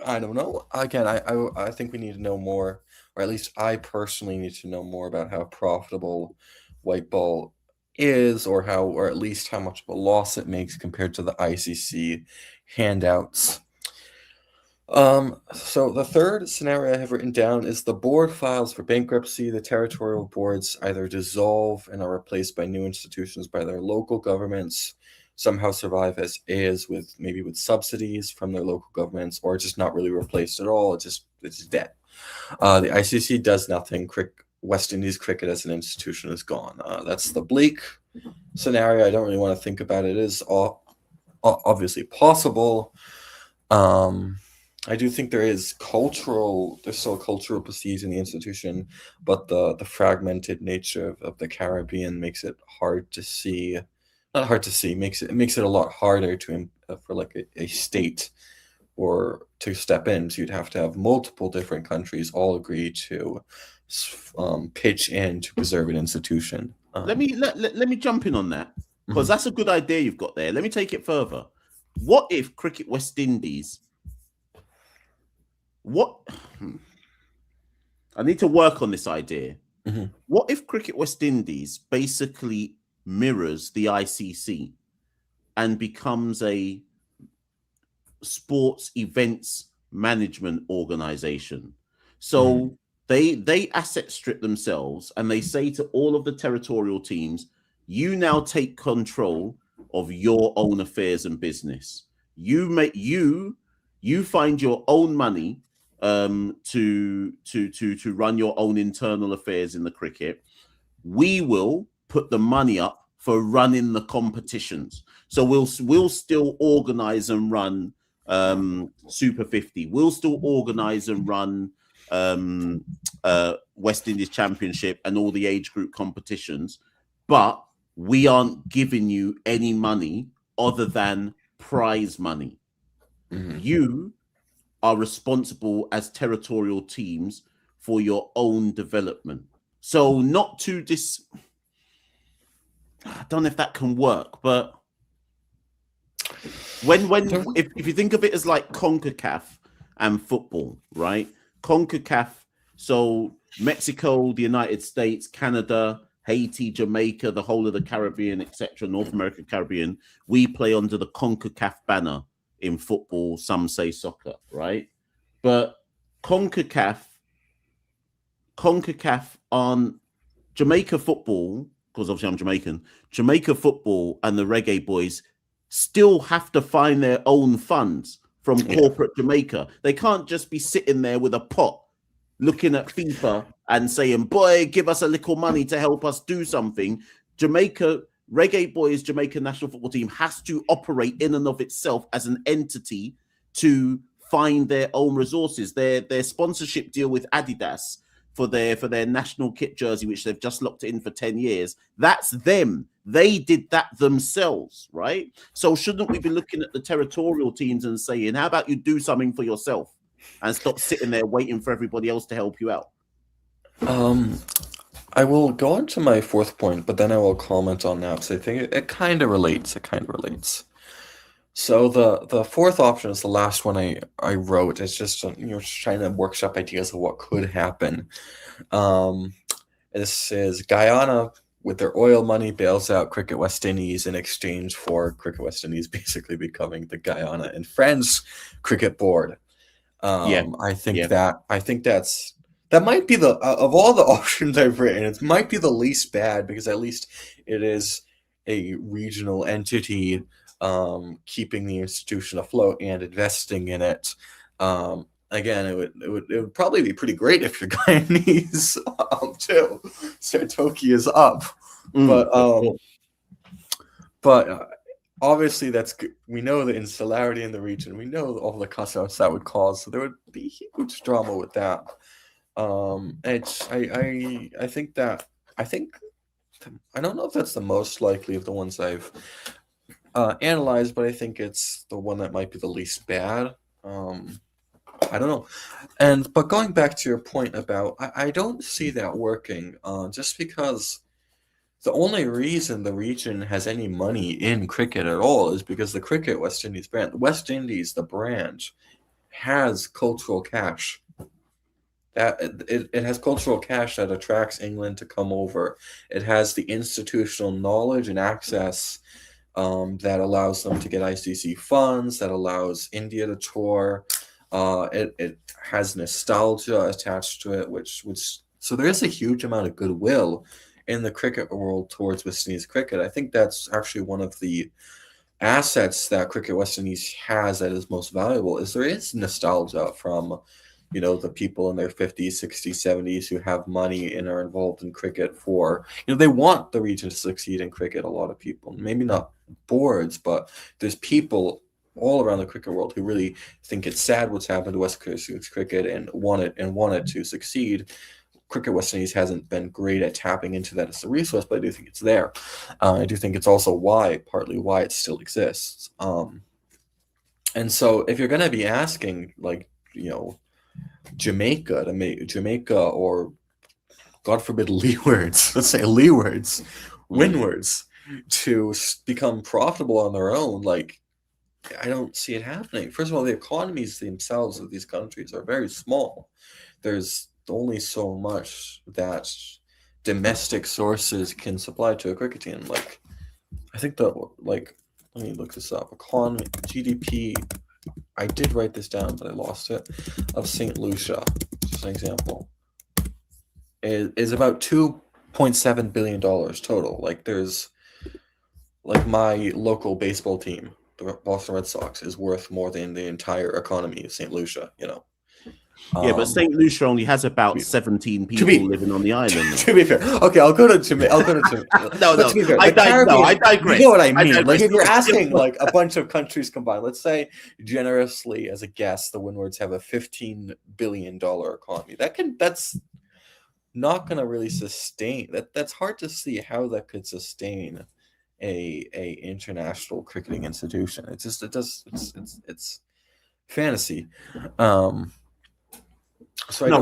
I don't know. Again, I think we need to know more, or at least I personally need to know more about how profitable white ball is, or at least how much of a loss it makes compared to the ICC handouts. So the third scenario I have written down is the board files for bankruptcy. The territorial boards either dissolve and are replaced by new institutions by their local governments, somehow survive as is with subsidies from their local governments, or just not really replaced at all. It's dead. The ICC does nothing. West Indies cricket as an institution is gone. That's the bleak scenario. I don't really want to think about it. It is obviously possible. I do think there's still a cultural prestige in the institution, but the fragmented nature of the Caribbean makes it hard to see. Not hard to see, makes it a lot harder for like a state or to step in. So you'd have to have multiple different countries all agree to pitch in to preserve an institution. Let me jump in on that, because that's a good idea you've got there. Let me take it further. What if Cricket West Indies? I need to work on this idea. What if Cricket West Indies basically mirrors the ICC and becomes a sports events management organization? So they asset strip themselves and they say to all of the territorial teams, you now take control of your own affairs and business. You find your own money to run your own internal affairs in the cricket. We will put the money up for running the competitions. So we'll still organize and run Super 50. We'll still organize and run West Indies Championship and all the age group competitions, but we aren't giving you any money other than prize money. You are responsible as territorial teams for your own development. So not to I don't know if that can work, but if you think of it as like CONCACAF and football, right? CONCACAF, so Mexico, the United States, Canada, Haiti, Jamaica, the whole of the Caribbean, etc., North America, Caribbean, we play under the CONCACAF banner in football, some say soccer, right? But CONCACAF on Jamaica football, because obviously I'm Jamaican, Jamaica football and the Reggae Boys still have to find their own funds from corporate Jamaica. They can't just be sitting there with a pot looking at FIFA and saying, boy, give us a little money to help us do something. Jamaica, Reggae Boys, Jamaica national football team has to operate in and of itself as an entity to find their own resources. Their sponsorship deal with Adidas, for their national kit jersey, which they've just locked in for 10 years. That's them. They did that themselves, right? So shouldn't we be looking at the territorial teams and saying, how about you do something for yourself and stop sitting there waiting for everybody else to help you out? I will go on to my fourth point, but then I will comment on that because I think it kind of relates. It kind of relates. So the fourth option is the last one I wrote. It's just just trying to workshop ideas of what could happen. This is Guyana with their oil money bails out Cricket West Indies in exchange for Cricket West Indies basically becoming the Guyana and Friends Cricket Board. I think that might be the of all the options I've written, it might be the least bad because at least it is a regional entity keeping the institution afloat and investing in it. Again, it would probably be pretty great if your Guyanese too. Sartoki is up, but obviously that's good. We know the insularity in the region. We know all the cutouts that would cause. So there would be huge drama with that. I don't know if that's the most likely of the ones I've analyzed, but I think it's the one that might be the least bad. I don't know. But going back to your point about, I don't see that working, just because the only reason the region has any money in cricket at all is because the Cricket West Indies brand, West Indies, the brand, has cultural cash. That it has cultural cash that attracts England to come over. It has the institutional knowledge and access that allows them to get ICC funds, that allows India to tour. It has nostalgia attached to it, which so there is a huge amount of goodwill in the cricket world towards West Indies cricket. I think that's actually one of the assets that Cricket West Indies has that is most valuable. Is there is nostalgia from the people in their 50s, 60s, 70s who have money and are involved in cricket for, they want the region to succeed in cricket. A lot of people, maybe not boards, but there's people all around the cricket world who really think it's sad what's happened to West Coast cricket and want it to succeed. Cricket West Indies hasn't been great at tapping into that as a resource, but I do think it's there. I do think it's also partly why it still exists. And so if you're going to be asking, Jamaica, or God forbid leewards, let's say leewards, windwards, to become profitable on their own, I don't see it happening. First of all, the economies themselves of these countries are very small. There's only so much that domestic sources can supply to a cricket team. I think let me look this up. Economy, GDP, I did write this down, but I lost it, of St. Lucia, just an example, is about $2.7 billion total. There's, my local baseball team, the Boston Red Sox, is worth more than the entire economy of St. Lucia, but St. Lucia only has about 17 people living on the island. To be fair, okay, I'll go to Jamaica. No, to be fair, I digress. You know what I mean? If you're asking a bunch of countries combined, let's say generously as a guess, the Windwards have a $15 billion economy. That's not going to really sustain. That's hard to see how that could sustain a international cricketing institution. It's fantasy. So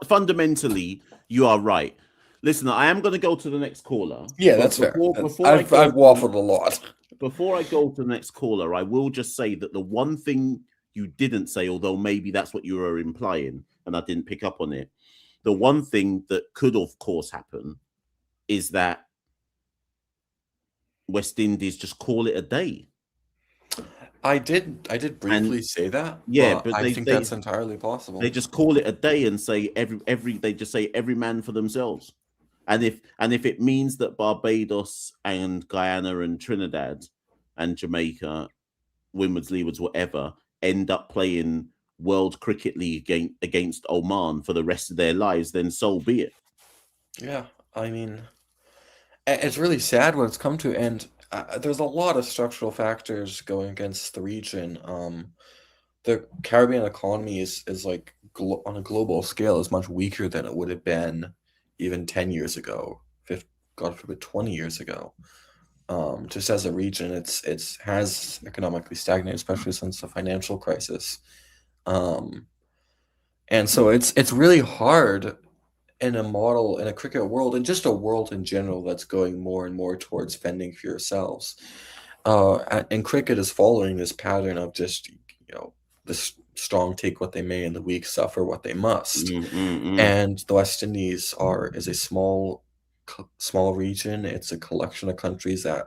fundamentally, you are right. Listen, I am going to go to the next caller. Yeah, that's fair. I've waffled a lot. Before I go to the next caller, I will just say that the one thing you didn't say, although maybe that's what you were implying, and I didn't pick up on it, the one thing that could, of course, happen is that West Indies just call it a day. I did briefly say that. Yeah, but I think that's entirely possible. They just call it a day and say every man for themselves. And if it means that Barbados and Guyana and Trinidad and Jamaica, Windwards, Leewards, whatever, end up playing World Cricket League against Oman for the rest of their lives, then so be it. Yeah, I mean, it's really sad what it's come to, and there's a lot of structural factors going against the region. The Caribbean economy is on a global scale is much weaker than it would have been even 10 years ago, God forbid 20 years ago. Just as a region, it's has economically stagnated, especially since the financial crisis. And so it's really hard in a cricket world, and just a world in general that's going more and more towards fending for yourselves. And cricket is following this pattern of just, the strong take what they may and the weak suffer what they must. And the West Indies is a small region. It's a collection of countries that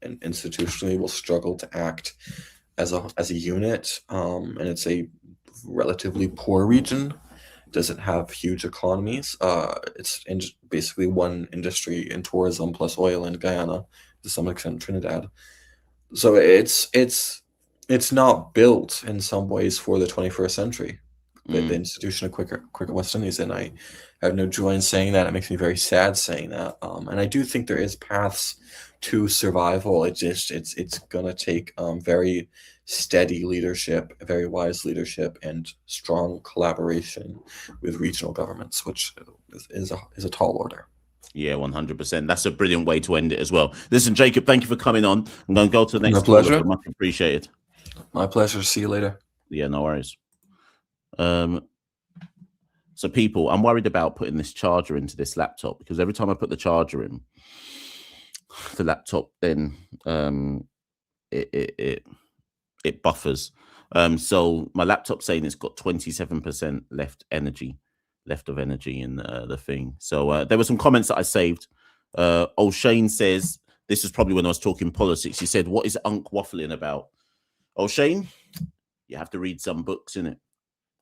institutionally will struggle to act as a unit, and it's a relatively poor region. Doesn't have huge economies. It's basically one industry in tourism plus oil in Guyana, to some extent Trinidad. So it's not built in some ways for the 21st century. The institution of Cricket West Indies, and I have no joy in saying that. It makes me very sad saying that. And I do think there is paths to survival. It's gonna take very steady leadership, very wise leadership, and strong collaboration with regional governments, which is a tall order. Yeah, 100%. That's a brilliant way to end it as well. Listen, Jacob, thank you for coming on. I'm going to go to the next. My pleasure. Caller, much appreciated. My pleasure. See you later. Yeah, no worries. So people, I'm worried about putting this charger into this laptop, because every time I put the charger in the laptop, then it buffers. So my laptop's saying it's got 27% left of energy in the thing. So there were some comments that I saved. O'Shane says, this is probably when I was talking politics. He said, what is Unc waffling about? O'Shane, you have to read some books, innit?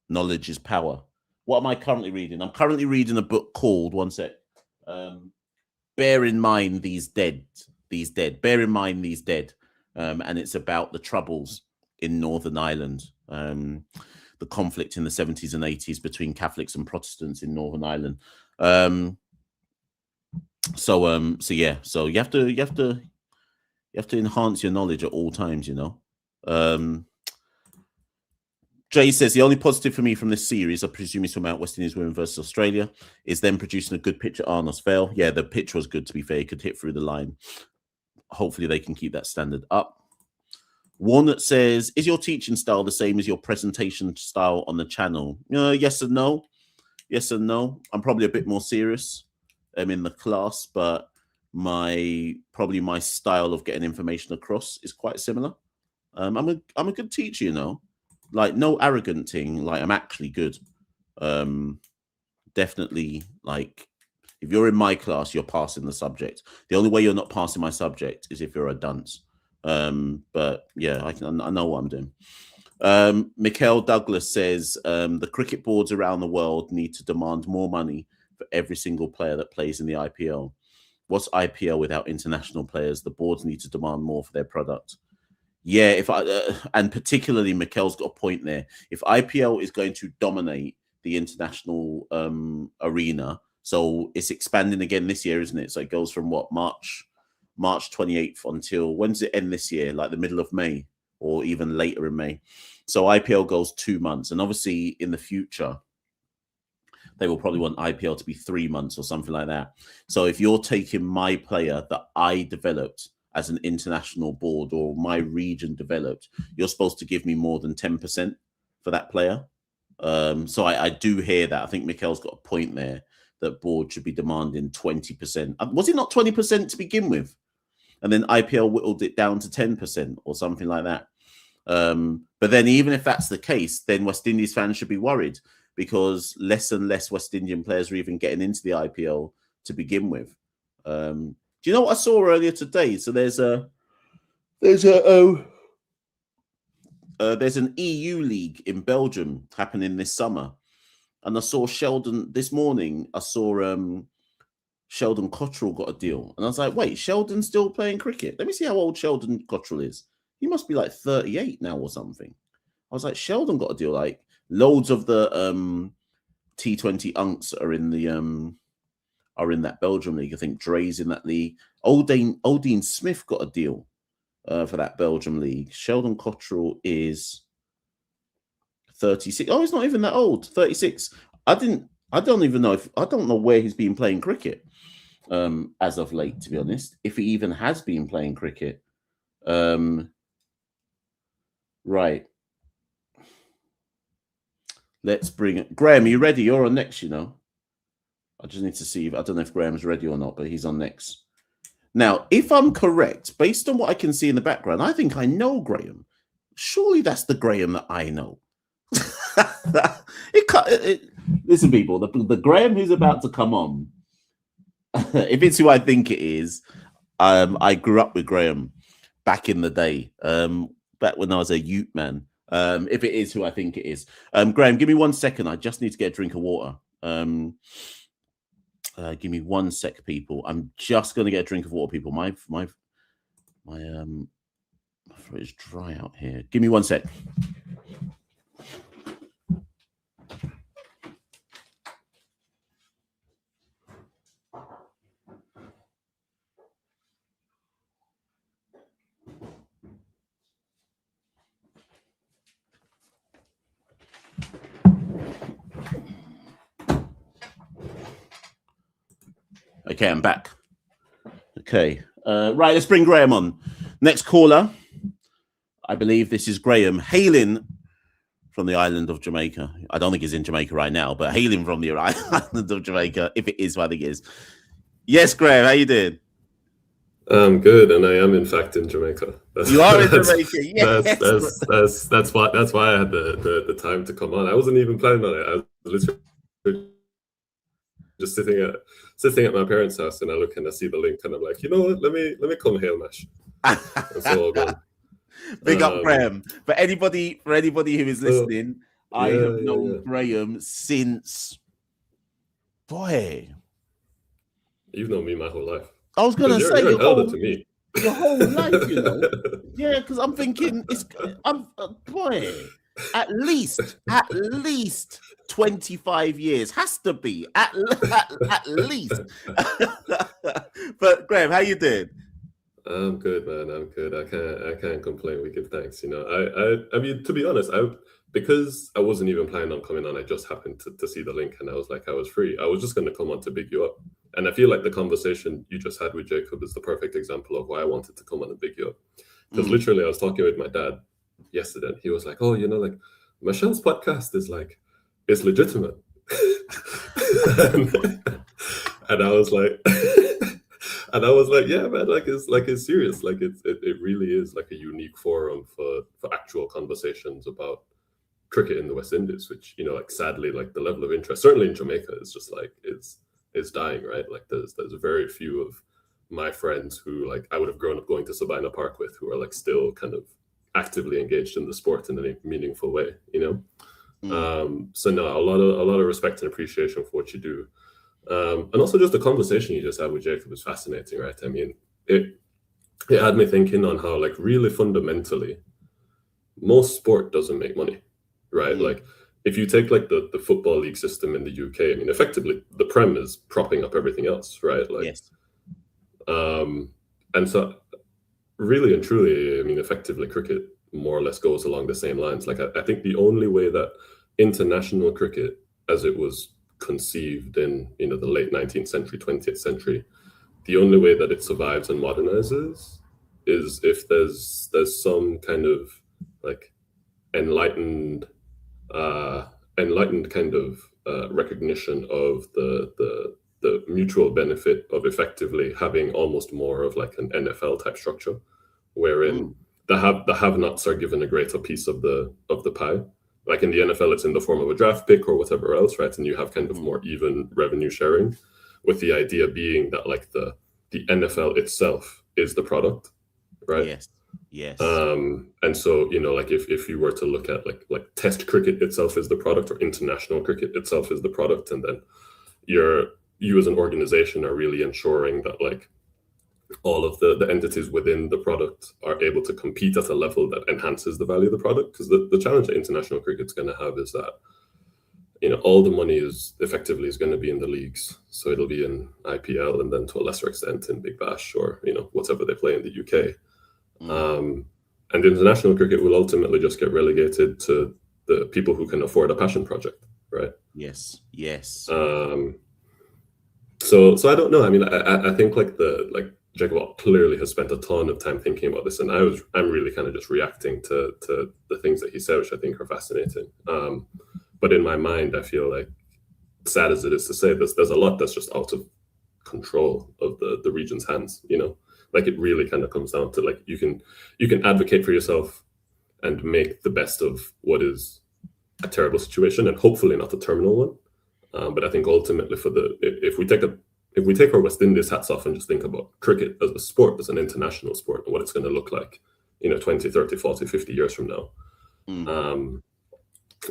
Knowledge is power. What am I currently reading? I'm currently reading a book called, one sec, Bear in Mind These Dead. Bear in Mind These Dead. And it's about the troubles in Northern Ireland. The conflict in the 70s and 80s between Catholics and Protestants in Northern Ireland. So yeah. So you have to enhance your knowledge at all times, you know. Jay says the only positive for me from this series, I presume he's talking about West Indies women versus Australia, is them producing a good pitch at Arnos Vale. Yeah, the pitch was good, to be fair. He could hit through the line. Hopefully they can keep that standard up. Walnut says, is your teaching style the same as your presentation style on the channel? Yes and no. Yes and no. I'm probably a bit more serious in the class, but my style of getting information across is quite similar. I'm a good teacher, you know. Like, no arrogant thing. Like, I'm actually good. Definitely, like, if you're in my class, you're passing the subject. The only way you're not passing my subject is if you're a dunce. But yeah, I know what I'm doing. Machel Douglas says the cricket boards around the world need to demand more money for every single player that plays in the IPL. What's IPL without international players? The boards need to demand more for their product. Yeah, and particularly Michel's got a point there. If IPL is going to dominate the international arena, so it's expanding again this year, isn't it? So it goes from what, March 28th until, when does it end this year? Like the middle of May or even later in May. So IPL goes 2 months, and obviously in the future they will probably want IPL to be 3 months or something like that. So if you're taking my player that I developed as an international board, or my region developed, you're supposed to give me more than 10% for that player. So I do hear that. I think Michel's got a point there, that board should be demanding 20%. Was it not 20% to begin with? And then IPL whittled it down to 10% or something like that. But then even if that's the case, then West Indies fans should be worried, because less and less West Indian players are even getting into the IPL to begin with. Do you know what I saw earlier today? So there's an EU league in Belgium happening this summer, and I saw Sheldon this morning. I saw Sheldon Cottrell got a deal, and I was like, wait, Sheldon's still playing cricket? Let me see how old Sheldon Cottrell is. He must be like 38 now or something. I was like, Sheldon got a deal. Like, loads of the T20 unks are in that Belgium league. I think Dre's in that league. Oldine Smith got a deal for that Belgium league. Sheldon Cottrell is 36. Oh, he's not even that old. 36. I don't even know I don't know where he's been playing cricket as of late, to be honest. If he even has been playing cricket. Right. Let's bring it. Graeme, are you ready? You're on next, you know. I just need to see I don't know if Graham's ready or not, but he's on next. Now, if I'm correct, based on what I can see in the background, I think I know Graeme. Surely that's the Graeme that I know. Listen, people, the Graeme who's about to come on, if it's who I think it is, I grew up with Graeme back in the day, back when I was a youth man. If it is who I think it is. Graeme, give me 1 second. I just need to get a drink of water. Give me 1 sec, people. I'm just going to get a drink of water, people. My throat is dry out here. Give me 1 sec. Okay, I'm back. Okay. Right, let's bring Graeme on. Next caller. I believe this is Graeme, hailing from the island of Jamaica. I don't think he's in Jamaica right now, but hailing from the island of Jamaica, if it is what I think it is. Yes, Graeme, how you doing? I'm good, and I am in fact in Jamaica. You are in Jamaica, yes. That's why I had the time to come on. I wasn't even planning on it. I was literally just sitting at my parents' house, and I look and I see the link, and I'm like, you know what? Let me come hail Mash. And so all good. Big up Graeme. For anybody who is listening, I have known Graeme since, boy. You've known me my whole life. I was gonna say you're elder to me. Your whole life, you know. Yeah, because I'm thinking boy, at least 25 years has to be at least. But Graeme, how you doing? I'm good, man. I'm good. I can't complain. We give thanks. You know, I mean, to be honest, because I wasn't even planning on coming on. I just happened to see the link, and I was like, I was free. I was just going to come on to big you up. And I feel like the conversation you just had with Jacob is the perfect example of why I wanted to come on and big you up. Because literally, I was talking with my dad yesterday, and he was like, "Oh, you know, like Machel's podcast is like, it's legitimate." and I was like. And I was like, yeah, man, it's serious. Like it really is like a unique forum for actual conversations about cricket in the West Indies, which, you know, like sadly, like the level of interest, certainly in Jamaica, is just like it's dying, right? Like there's very few of my friends who like I would have grown up going to Sabina Park with who are like still kind of actively engaged in the sport in a meaningful way, you know? So no, a lot of respect and appreciation for what you do. And also just the conversation you just had with Jacob is fascinating, right? I mean, it had me thinking on how, like, really fundamentally, most sport doesn't make money, right? Like, if you take like the football league system in the UK, I mean, effectively the Prem is propping up everything else, right? Like, yes. And so, really and truly, I mean, effectively, cricket more or less goes along the same lines. Like, I think the only way that international cricket, as it was conceived in, you know, the late 19th century, 20th century, the only way that it survives and modernizes is if there's some kind of like enlightened kind of recognition of the mutual benefit of effectively having almost more of like an NFL type structure, wherein the have-nots are given a greater piece of the pie. Like in the NFL, it's in the form of a draft pick or whatever else, right? And you have kind of more even revenue sharing, with the idea being that like the NFL itself is the product, right? Yes. And so, you know, like if you were to look at like Test cricket itself is the product, or international cricket itself is the product, and then you as an organization are really ensuring that like all of the entities within the product are able to compete at a level that enhances the value of the product. Because the challenge that international cricket's going to have is that, you know, all the money is going to be in the leagues. So it'll be in IPL, and then to a lesser extent in Big Bash, or, you know, whatever they play in the UK. And international cricket will ultimately just get relegated to the people who can afford a passion project, right? Yes. So I don't know. I mean, I think like Jacob clearly has spent a ton of time thinking about this, and I'm really kind of just reacting to the things that he said, which I think are fascinating. But in my mind, I feel like, sad as it is to say this, there's a lot that's just out of control of the region's hands. You know, like it really kind of comes down to like you can advocate for yourself and make the best of what is a terrible situation, and hopefully not a terminal one. But I think ultimately, if we take our West Indies hats off and just think about cricket as a sport, as an international sport, and what it's going to look like, 20, 30, 40, 50 years from now,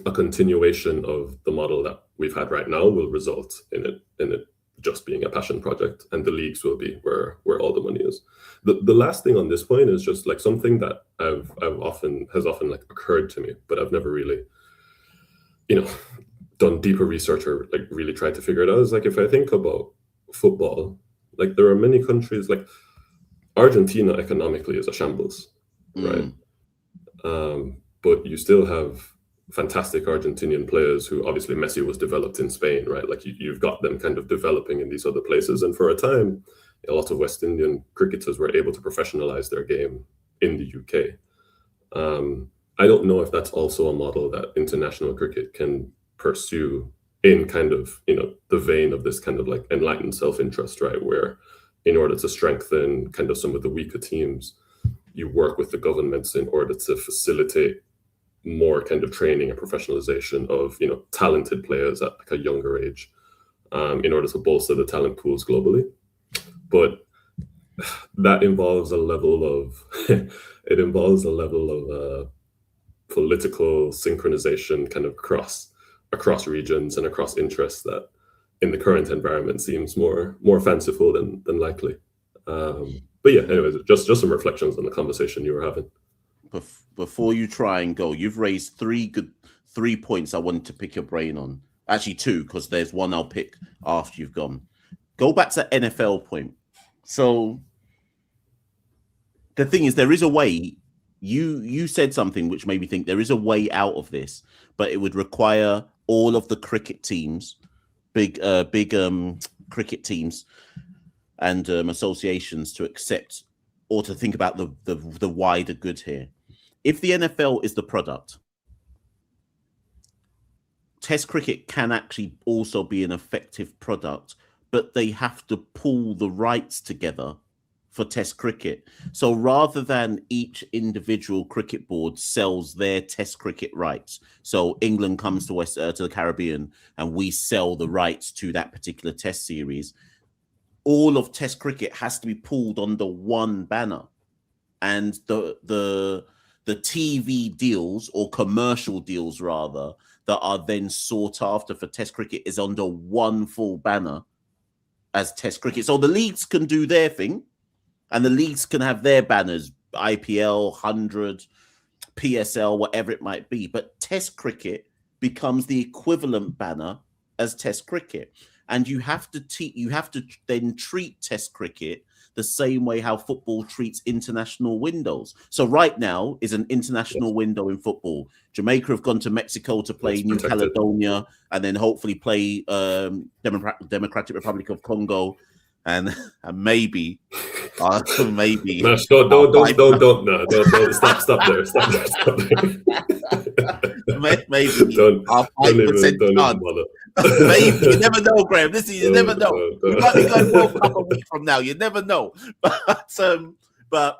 a continuation of the model that we've had right now will result in it just being a passion project, and the leagues will be where all the money is. The last thing on this point is just like something that has often like occurred to me, but I've never really, done deeper research or like really tried to figure it out. Is like, if I think about football, like there are many countries, like Argentina economically is a shambles, right? But you still have fantastic Argentinian players who, obviously Messi was developed in Spain, right? Like you've got them kind of developing in these other places. And for a time, a lot of West Indian cricketers were able to professionalize their game in the UK. I don't know if that's also a model that international cricket can pursue in kind of, the vein of this kind of like enlightened self-interest, right? Where in order to strengthen kind of some of the weaker teams, you work with the governments in order to facilitate more kind of training and professionalization of, talented players at like a younger age, in order to bolster the talent pools globally. But that involves a level of, political synchronization kind of across regions and across interests that in the current environment seems more fanciful than likely. But yeah, anyways, just some reflections on the conversation you were having. Before you try and go, you've raised three points I wanted to pick your brain on. Actually, two, because there's one I'll pick after you've gone. Go back to the NFL point. So the thing is, there is a way. You said something which made me think there is a way out of this, but it would require all of the cricket teams, big cricket teams and associations to accept or to think about the wider good here. If the NFL is the product, Test cricket can actually also be an effective product, but they have to pull the rights together for Test cricket. So rather than each individual cricket board sells their Test cricket rights, so England comes to to the Caribbean and we sell the rights to that particular Test series, all of Test cricket has to be pulled under one banner, and the TV deals, or commercial deals rather, that are then sought after for Test cricket is under one full banner as Test cricket. So the leagues can do their thing, and the leagues can have their banners, IPL, 100, PSL, whatever it might be. But Test cricket becomes the equivalent banner as Test cricket. And you have to then treat Test cricket the same way how football treats international windows. So right now is an international window in football. Jamaica have gone to Mexico to play New Caledonia, and then hopefully play Democratic Republic of Congo, and maybe. Mash, don't stop there. Maybe don't even bother. Maybe. You never know, Graeme. You never know. We might be going World Cup a week from now. You never know. But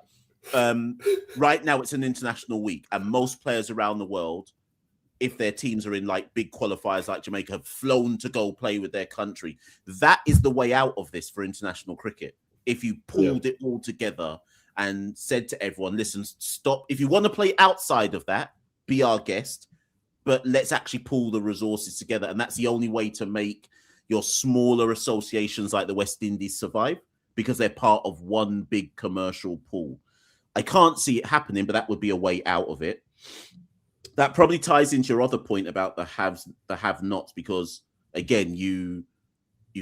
right now it's an international week, and most players around the world, if their teams are in like big qualifiers like Jamaica, have flown to go play with their country. That is the way out of this for international cricket. If you pulled it all together and said to everyone, listen, stop. If you want to play outside of that, be our guest, but let's actually pull the resources together. And that's the only way to make your smaller associations like the West Indies survive, because they're part of one big commercial pool. I can't see it happening, but that would be a way out of it. That probably ties into your other point about the haves, the have-nots, because again, you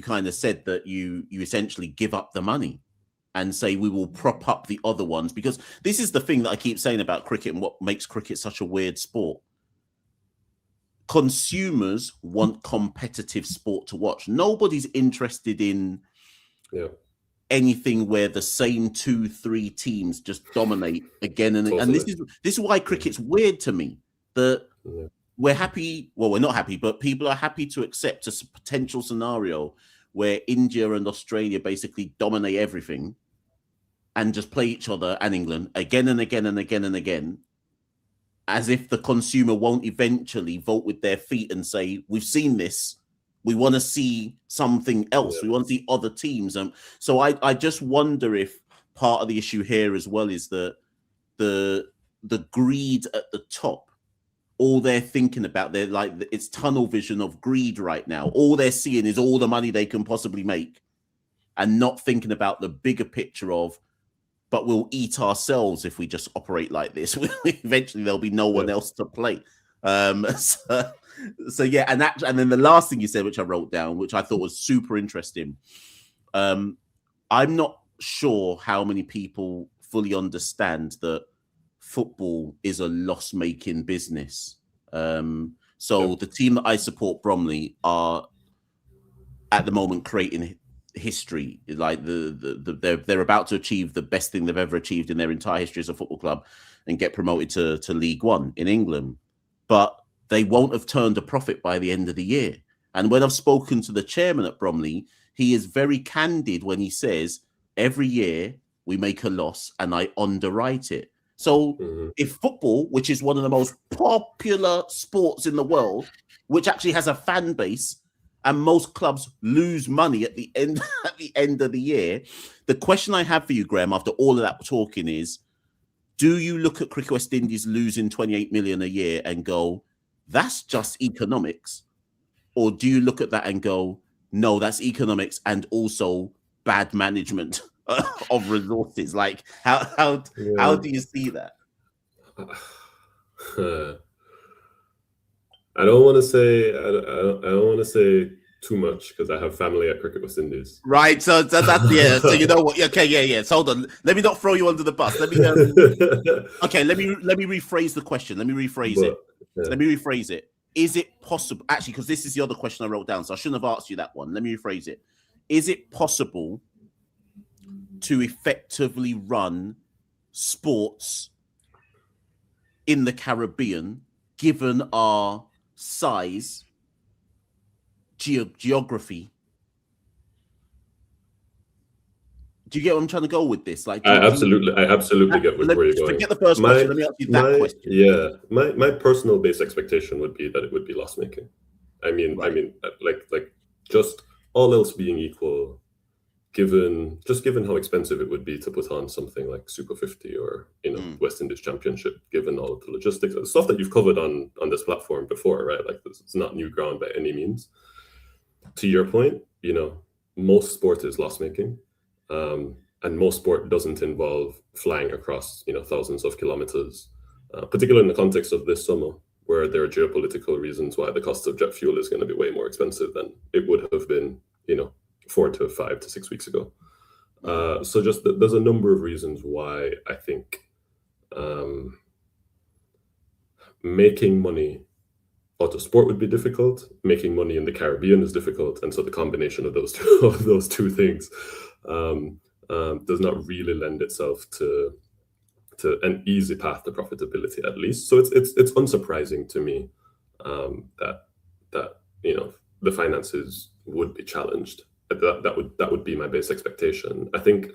kind of said that you essentially give up the money and say we will prop up the other ones, because this is the thing that I keep saying about cricket and what makes cricket such a weird sport. consumers want competitive sport to watch. Nobody's interested in anything where the same 2-3 teams just dominate again and again. And this is why cricket's weird to me. That we're happy, well, we're not happy, but people are happy to accept a potential scenario where India and Australia basically dominate everything and just play each other and England again and again and again and again, as if the consumer won't eventually vote with their feet and say, we've seen this, we want to see something else, we want to see other teams. So I just wonder if part of the issue here as well is that the greed at the top, all they're thinking about, they're like, it's tunnel vision of greed right now. All they're seeing is all the money they can possibly make and not thinking about the bigger picture of, but we'll eat ourselves if we just operate like this. Eventually there'll be no one else to play. So yeah, and then the last thing you said, which I wrote down, which I thought was super interesting. I'm not sure how many people fully understand that football is a loss-making business. So the team that I support, Bromley, are at the moment creating history. Like they're about to achieve the best thing they've ever achieved in their entire history as a football club and get promoted to League One in England. But they won't have turned a profit by the end of the year. And when I've spoken to the chairman at Bromley, he is very candid when he says, every year we make a loss and I underwrite it. So if football, which is one of the most popular sports in the world, which actually has a fan base, and most clubs lose money at the end of the year, the question I have for you, Graeme, after all of that talking is, do you look at Cricket West Indies losing 28 million a year and go, that's just economics? Or do you look at that and go, no, that's economics and also bad management of resources? Like, how do you see that? I don't want to say too much because I have family at Cricket West Indies. Right. So that's yeah. So you know what? Okay. Yeah. So hold on. Let me not throw you under the bus. Let me. Okay. Let me rephrase the question. Let me rephrase it. Is it possible? Actually, because this is the other question I wrote down, so I shouldn't have asked you that one. Let me rephrase it. Is it possible to effectively run sports in the Caribbean, given our size, geography? Do you get what I'm trying to go with this? Like, I absolutely get where you're going. Forget the first question. Let me ask you that question. Yeah, my personal base expectation would be that it would be loss making. Right. like just all else being equal, given how expensive it would be to put on something like Super 50 or West Indies Championship, given all of the logistics, the stuff that you've covered on this platform before, right? Like it's not new ground by any means. To your point, most sport is loss making. And most sport doesn't involve flying across, thousands of kilometers, particularly in the context of this summer, where there are geopolitical reasons why the cost of jet fuel is going to be way more expensive than it would have been, 4 to 5 to 6 weeks ago. So just there's a number of reasons why I think making money out of sport would be difficult. Making money in the Caribbean is difficult, and so the combination of those two things does not really lend itself to an easy path to profitability, at least. So it's unsurprising to me that the finances would be challenged. That would be my base expectation. I think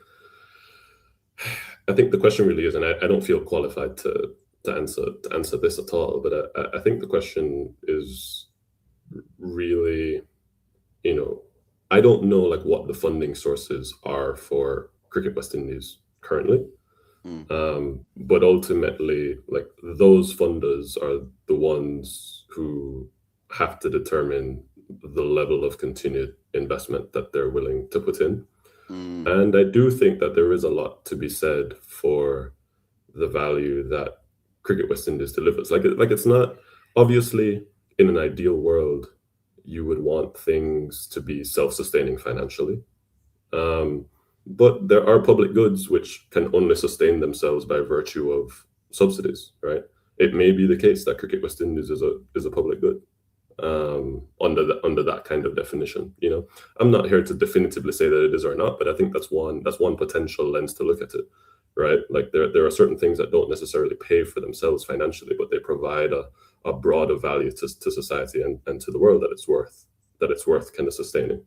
the question really is, and I don't feel qualified to answer this at all, but I think the question is really, I don't know like what the funding sources are for Cricket West Indies currently. But ultimately, like those funders are the ones who have to determine the level of continued investment that they're willing to put in. And I do think that there is a lot to be said for the value that Cricket West Indies delivers. Like it's not, obviously in an ideal world, you would want things to be self-sustaining financially. But there are public goods which can only sustain themselves by virtue of subsidies, right? It may be the case that Cricket West Indies is a public good. under that kind of definition. You know, I'm not here to definitively say that it is or not, but I think that's one potential lens to look at it, right? Like there are certain things that don't necessarily pay for themselves financially, but they provide a broader value to society and to the world that it's worth kind of sustaining.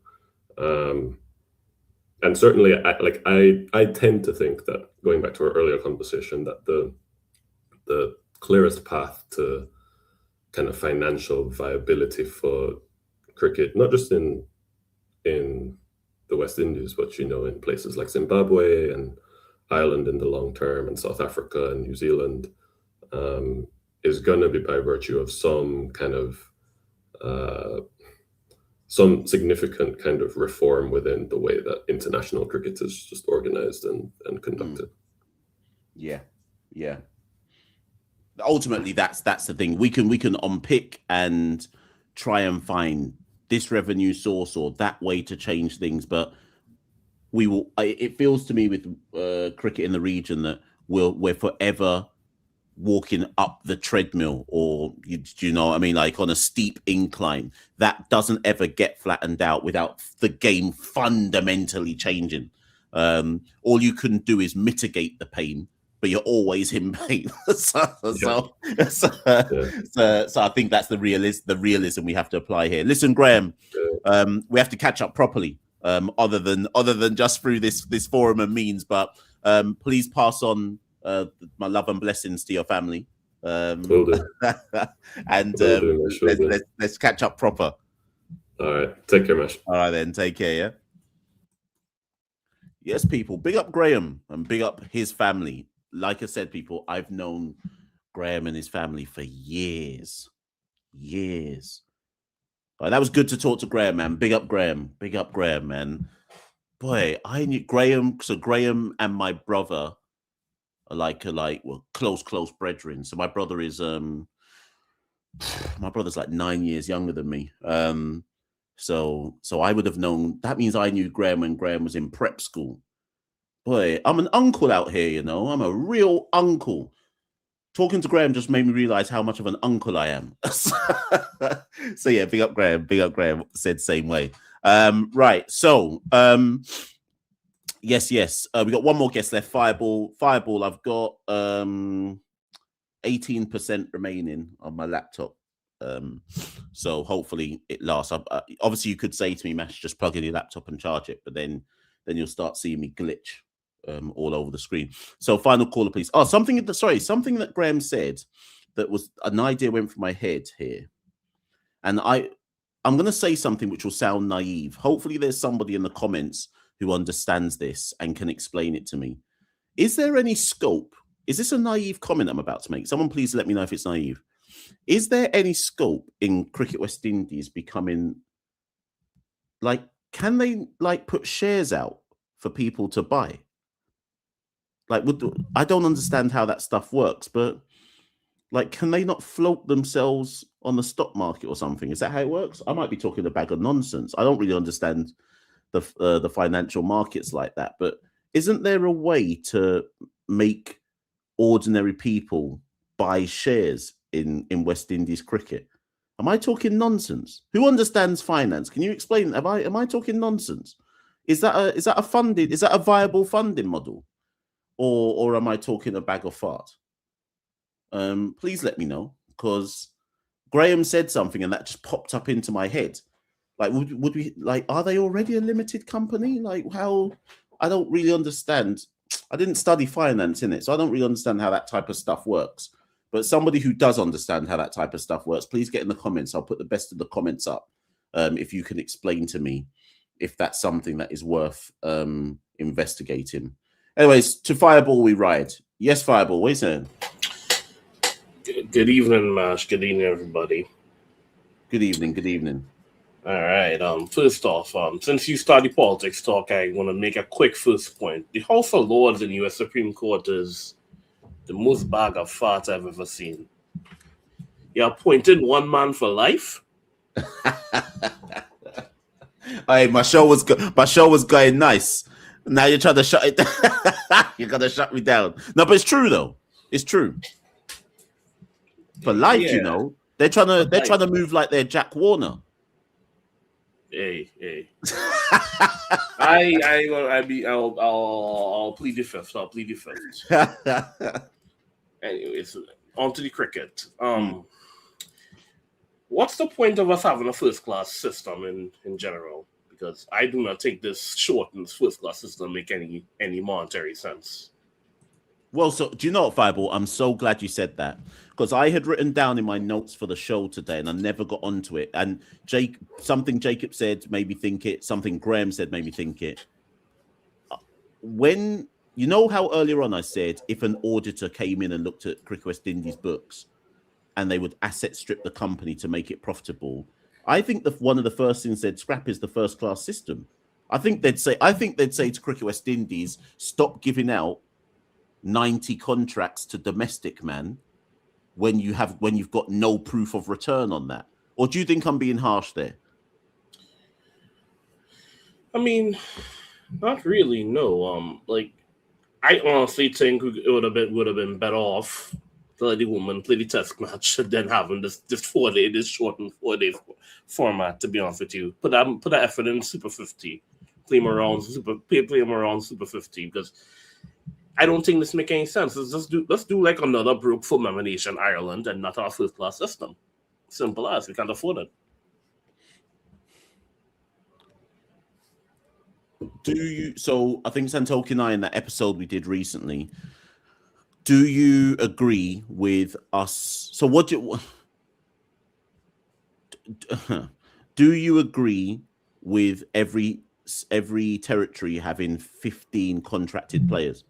And certainly, I tend to think that, going back to our earlier conversation, that the clearest path to kind of financial viability for cricket, not just in the West Indies, but, you know, in places like Zimbabwe and Ireland in the long term, and South Africa and New Zealand, is going to be by virtue of some kind of some significant kind of reform within the way that international cricket is just organized and conducted. Yeah. Ultimately, that's the thing. We can unpick and try and find this revenue source or that way to change things, but we will. It feels to me with cricket in the region that we're forever walking up the treadmill, or you know what I mean, like on a steep incline that doesn't ever get flattened out without the game fundamentally changing. All you can do is mitigate the pain, but you're always in pain. so I think that's the realism we have to apply here. Listen, Graeme, we have to catch up properly, other than just through this forum and means, but please pass on my love and blessings to your family. Will do. And let's catch up proper. All right, take care, Mash. All right then, take care. Yeah. Yes, people, big up Graeme and big up his family. Like I said, people, I've known Graeme and his family for years. That was good to talk to Graeme, man. Big up Graeme, man. Boy, I knew Graeme. So Graeme and my brother are like close brethren. So my brother is my brother's like 9 years younger than me. So I would have known. That means I knew Graeme when Graeme was in prep school. Boy, I'm an uncle out here, you know. I'm a real uncle. Talking to Graeme just made me realize how much of an uncle I am. So yeah, big up Graeme. Said same way. Right. So yes. We got one more guest left. Fireball. I've got 18% remaining on my laptop. So hopefully it lasts. Obviously, you could say to me, Mash, just plug in your laptop and charge it, but then you'll start seeing me glitch all over the screen. So final caller, please. Oh, something that Graeme said that was an idea went through my head here, and I'm going to say something which will sound naive. Hopefully, there's somebody in the comments who understands this and can explain it to me. Is there any scope? Is this a naive comment I'm about to make? Someone please let me know if it's naive. Is there any scope in Cricket West Indies becoming like, can they like put shares out for people to buy? Like, I don't understand how that stuff works, but like, can they not float themselves on the stock market or something? Is that how it works? I might be talking a bag of nonsense. I don't really understand the financial markets like that, but isn't there a way to make ordinary people buy shares in West Indies cricket? Am I talking nonsense? Who understands finance? Can you explain? Am I talking nonsense? Is that a viable funding model, or am I talking a bag of fart? Please let me know, because Graeme said something and that just popped up into my head. Like, would we like? Are they already a limited company? Like, how? I don't really understand. I didn't study finance in it, so I don't really understand how that type of stuff works. But somebody who does understand how that type of stuff works, please get in the comments. I'll put the best of the comments up. If you can explain to me if that's something that is worth investigating. Anyways, to Fireball we ride. Yes, Fireball, what are you saying? Good evening, Mash. Good evening, everybody. Good evening. All right. First off, since you started politics talk, I want to make a quick first point. The House of Lords in the U.S. Supreme Court is the most bag of farts I've ever seen. You appointed one man for life? Hey, my show was going nice. Now you're trying to shut it down. You're gonna shut me down. No, but it's true though. It's true. For life, Yeah. you know. They're trying to move like they're Jack Warner. Hey. I'll plead the fifth. Anyways, on to the cricket. What's the point of us having a first-class system in general? Because I do not think this shortened first-class system make any monetary sense. Well, so do you know what, Fireball? I'm so glad you said that, because I had written down in my notes for the show today and I never got onto it. And something Jacob said made me think it. Something Graeme said made me think it. When you know how earlier on I said if an auditor came in and looked at Cricket West Indies books and they would asset strip the company to make it profitable, I think one of the first things they'd scrap is the first class system. I think they'd say to Cricket West Indies, stop giving out 90 contracts to domestic man when you've got no proof of return on that. Or do you think I'm being harsh there? I mean, not really. No. I honestly think it would have been better off to let the woman play the test match than having this shortened 4 days format. To be honest with you, put that effort in Super 50, play them around Super 50, because I don't think this make any sense. Let's do like another broke full member nation, Ireland, and not our first class system. Simple as. We can't afford it. So I think Santoki and I, in that episode we did recently, do you agree with us? So do you agree with every territory having 15 contracted players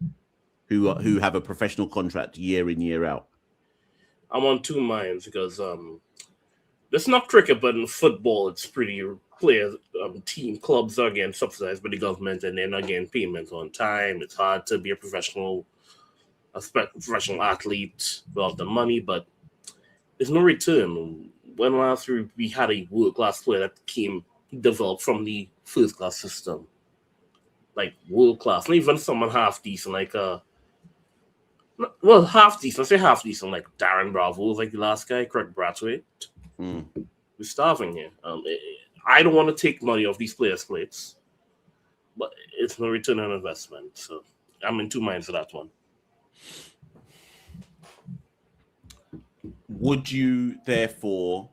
who have a professional contract year in, year out? I'm on two minds because it's not cricket, but in football, it's pretty players, team clubs are getting subsidized by the government and they're not getting payments on time. It's hard to be a professional athlete without the money, but there's no return. When last we had a world-class player that developed from the first-class system, like world-class, not even someone half-decent, half decent. Let's say half decent, like Darren Bravo was like the last guy, Craig Brathwaite. We're starving here. I don't want to take money off these players' plates, but it's no return on investment. So I'm in two minds for that one. Would you, therefore,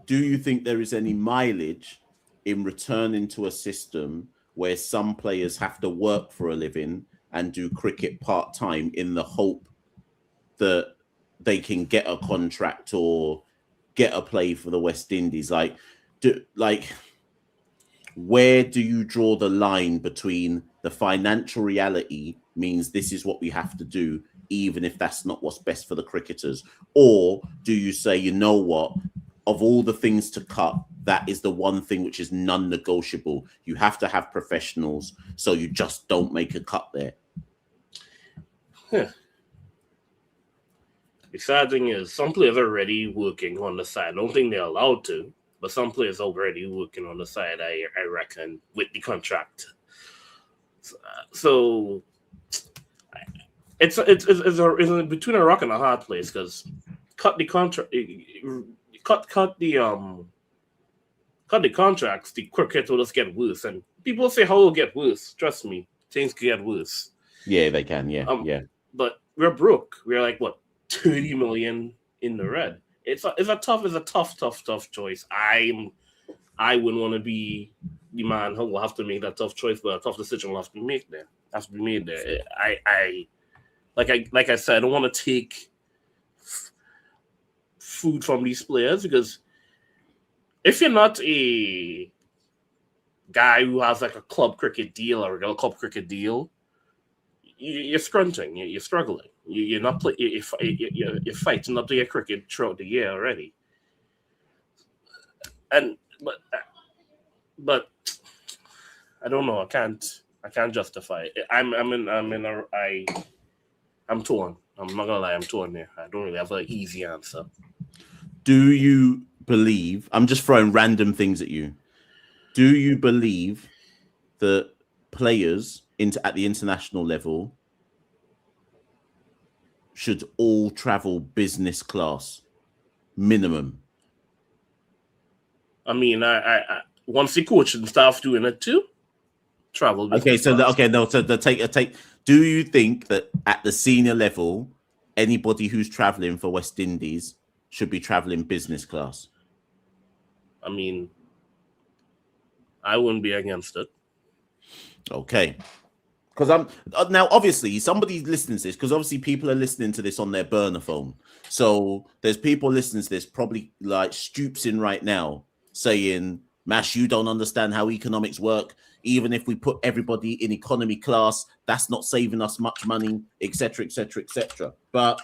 do you think there is any mileage in returning to a system where some players have to work for a living and do cricket part-time in the hope that they can get a contract or get a play for the West Indies? Where do you draw the line between the financial reality means this is what we have to do, even if that's not what's best for the cricketers? Or do you say, you know what, of all the things to cut, that is the one thing which is non-negotiable. You have to have professionals, so you just don't make a cut there. The sad thing is some players are already working on the side. I don't think they're allowed to, but some players are already working on the side, I reckon, with the contract. So it's between a rock and a hard place, because cut the contract, cut the contracts, the cricket will just get worse. And people say how it will get worse. Trust me, things can get worse. Yeah, they can. Yeah. But we're broke. We're like what, 30 million in the red. It's a tough choice. I wouldn't want to be the man who will have to make that tough choice, but a tough decision will have to be made there. Like I said, I don't want to take food from these players, because if you're not a guy who has like a club cricket deal or a club cricket deal, you're scrunching, you're struggling. You're not play. You're fighting not to get cricket throughout the year already. But I don't know. I can't justify it. I'm torn. I'm not gonna lie. I'm torn there. I don't really have an easy answer. Do you believe? I'm just throwing random things at you. Do you believe that players at the international level should all travel business class minimum? I mean, I once the coaching staff doing it too, travel. Okay, business class. take. Do you think that at the senior level, anybody who's traveling for West Indies should be traveling business class? I mean, I wouldn't be against it. Okay. Because I'm now obviously somebody's listening to this because obviously people are listening to this on their burner phone. So there's people listening to this probably like stoops in right now saying, Mash, you don't understand how economics work. Even if we put everybody in economy class, that's not saving us much money, etc., etc., etc. But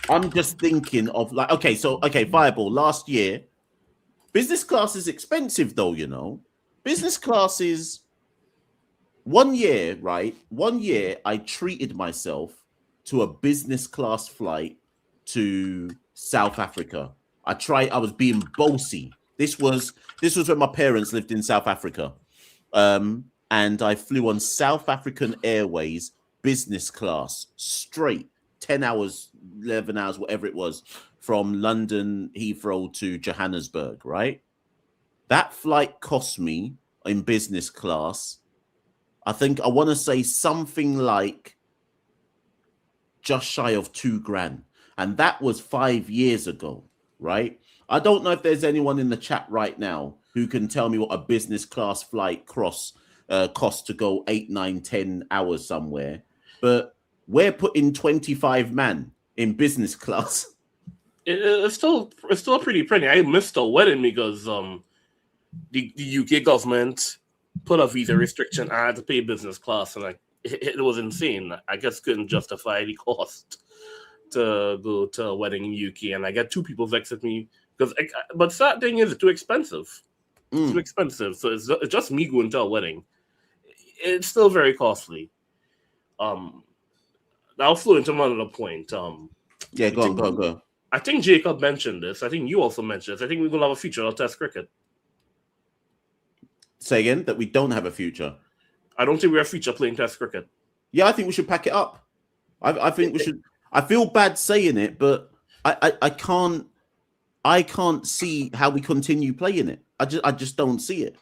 I'm just thinking of like, okay, Fireball, last year, business class is expensive though, you know. Business class is 1 year, right? 1 year, I treated myself to a business class flight to South Africa. I was being bossy. This was when my parents lived in South Africa. And I flew on South African Airways business class straight 10 hours, 11 hours, whatever it was, from London Heathrow to Johannesburg, right? That flight cost me in business class, I think I want to say something like just shy of $2,000. And that was 5 years ago, right? I don't know if there's anyone in the chat right now who can tell me what a business class flight costs to go 8, 9, 10 hours somewhere. But we're putting 25 man in business class. It's still pretty pretty. I missed a wedding because the UK government put a visa restriction. I had to pay business class, and it was insane. I just couldn't justify the cost to go to a wedding in UK, and I got 2 people vexed at me because. But sad thing is, it's too expensive. It's too expensive. So it's just me going to a wedding. It's still very costly. I'll flow into another point. Yeah, go on. I think Jacob mentioned this. I think you also mentioned this. I think we're going to have a feature on Test cricket. Say again, that we don't have a future. I don't think we're a feature playing Test cricket. Yeah, I think we should pack it up. I think we should. I feel bad saying it, but I can't see how we continue playing it. I just don't see it.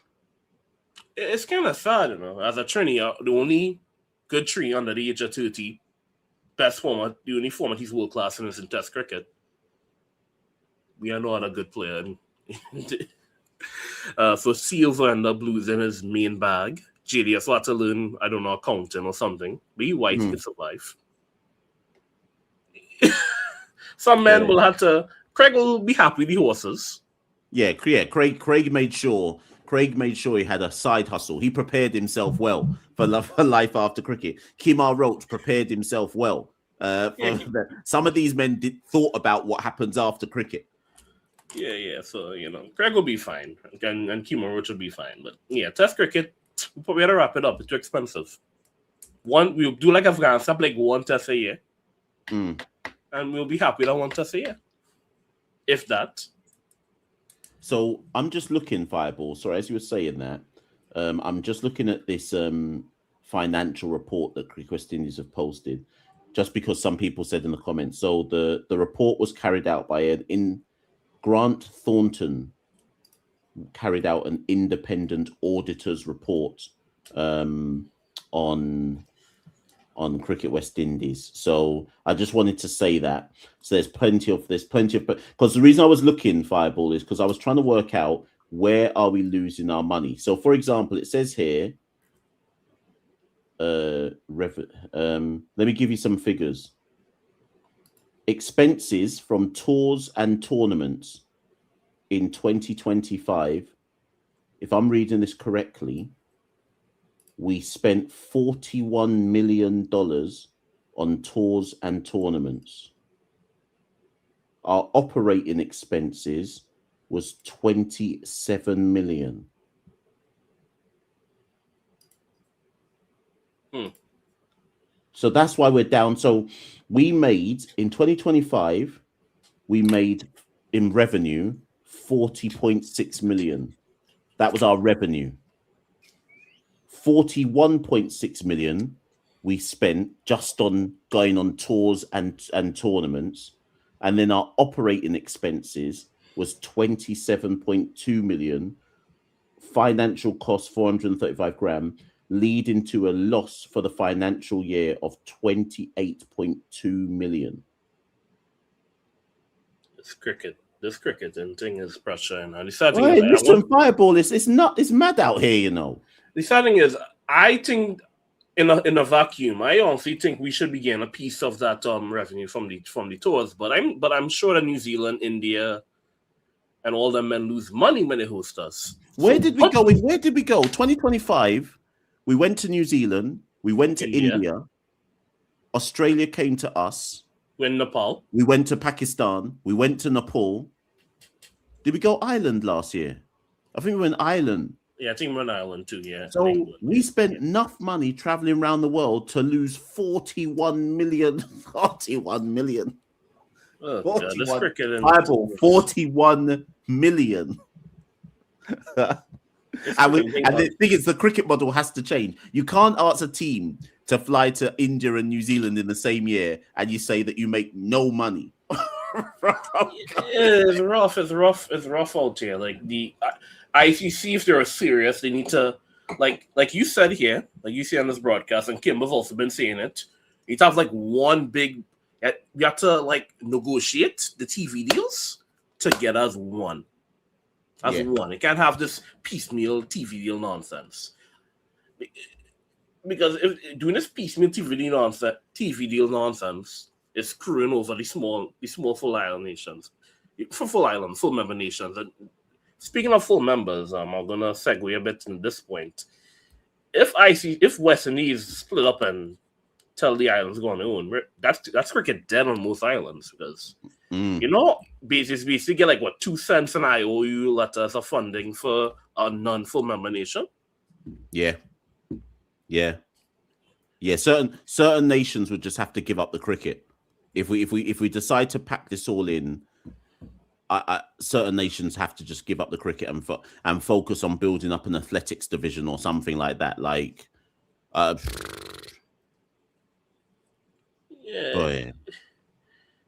It's kind of sad, you know. As a trainee, the only good tree under the age of 30, best format, the only format he's world class in is in Test cricket. We are not a good player. So Silver and the Blues in his main bag. JDS will have to learn, I don't know, accounting or something. But he white can survive. Some men will have to. Craig will be happy with the horses. Yeah. Craig made sure he had a side hustle. He prepared himself well for life after cricket. Kimar Roach prepared himself well. Some of these men thought about what happens after cricket. Yeah. So, you know, Craig will be fine. And Kimar Roach will be fine. But yeah, Test cricket, we'll probably have to wrap it up. It's too expensive. We'll do like Afghanistan, like 1 test a year. And we'll be happy with that 1 test a year. If that. So I'm just looking, Fireball. Sorry, as you were saying that, I'm just looking at this financial report that West Indies have posted, just because some people said in the comments. So the report was carried out by Grant Thornton, carried out an independent auditor's report on Cricket West Indies. So I just wanted to say that. So there's plenty of because the reason I was looking, Fireball, is because I was trying to work out where are we losing our money. So for example, it says here, let me give you some figures. Expenses from tours and tournaments in 2025, if I'm reading this correctly, we spent $41 million on tours and tournaments. Our operating expenses was $27 million. So that's why we're down. So we made in 2025, we made in revenue 40.6 million. That was our revenue. 41.6 million we spent just on going on tours and tournaments. And then our operating expenses was 27.2 million. Financial cost 435 grand, leading to a loss for the financial year of 28.2 million. This cricket and thing is pressure, and the sad thing Hey, is, listen, Fireball, it's mad out here, you know. the sad thing is, I think in a vacuum, I honestly think we should be getting a piece of that revenue from the tours. But I'm sure that New Zealand, India, and all them men lose money when they host us. Where did we go? 2025, we went to New Zealand, we went to India. Australia came to us. We're in Nepal. We went to Pakistan. We went to Nepal. Did we go Ireland last year? I think we were in Ireland. Yeah, I think we're in Ireland too, yeah. So we spent enough money traveling around the world to lose 41 million. 41 million. Oh, God, this cricket and Bible, 41 million. And the thing is, the cricket model has to change. You can't ask a team to fly to India and New Zealand in the same year, and you say that you make no money. It's rough out here. Like the ICC, if they're serious, they need to like you said here, like you see on this broadcast, and Kim have also been saying it. You have like one big. You have to like negotiate the TV deals together as one. One. You can't have this piecemeal TV deal nonsense. Because if doing this piecemeal TV deal nonsense is screwing over the small full island nations, full member nations. And speaking of full members, I'm gonna segue a bit in this point. If West Indies split up and tell the islands go on their own, that's cricket dead on most islands because basically get like 2 cents an IOU letters of funding for a non-full member nation. Yeah. Certain nations would just have to give up the cricket if we decide to pack this all in. Certain nations have to just give up the cricket and focus on building up an athletics division or something like that. Like, The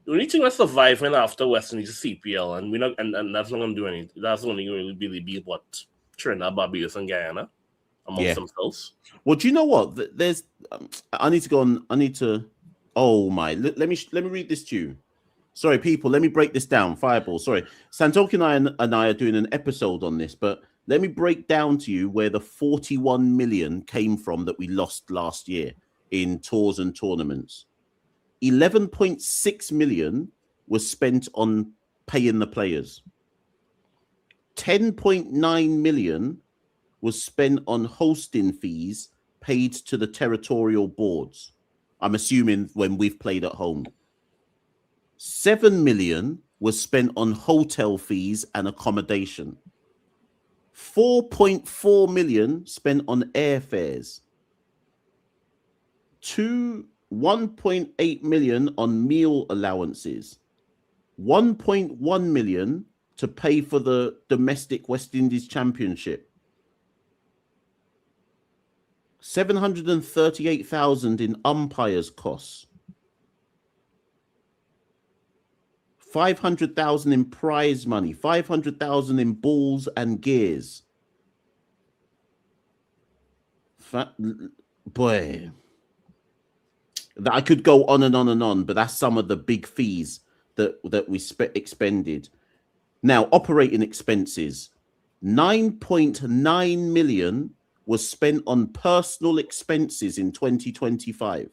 only thing that's surviving after Western is CPL, and we're not, and that's not going to do anything. That's only going to really be what Trinidad, Barbados, and Guyana amongst themselves. Well, do you know what? There's. I need to go on. I need to. Oh my! Let me read this to you. Sorry, people. Let me break this down. Fireball. Sorry, Santoki and I are doing an episode on this, but let me break down to you where the 41 million came from that we lost last year in tours and tournaments. 11.6 million was spent on paying the players. 10.9 million was spent on hosting fees paid to the territorial boards. I'm assuming when we've played at home. 7 million was spent on hotel fees and accommodation. 4.4 million spent on airfares. 1.8 million on meal allowances, 1.1 million to pay for the domestic West Indies Championship, 738,000 in umpires' costs, 500,000 in prize money, 500,000 in balls and gears. Boy. That I could go on and on and on, but that's some of the big fees that we expended. Now, operating expenses, 9.9 million was spent on personal expenses in 2025.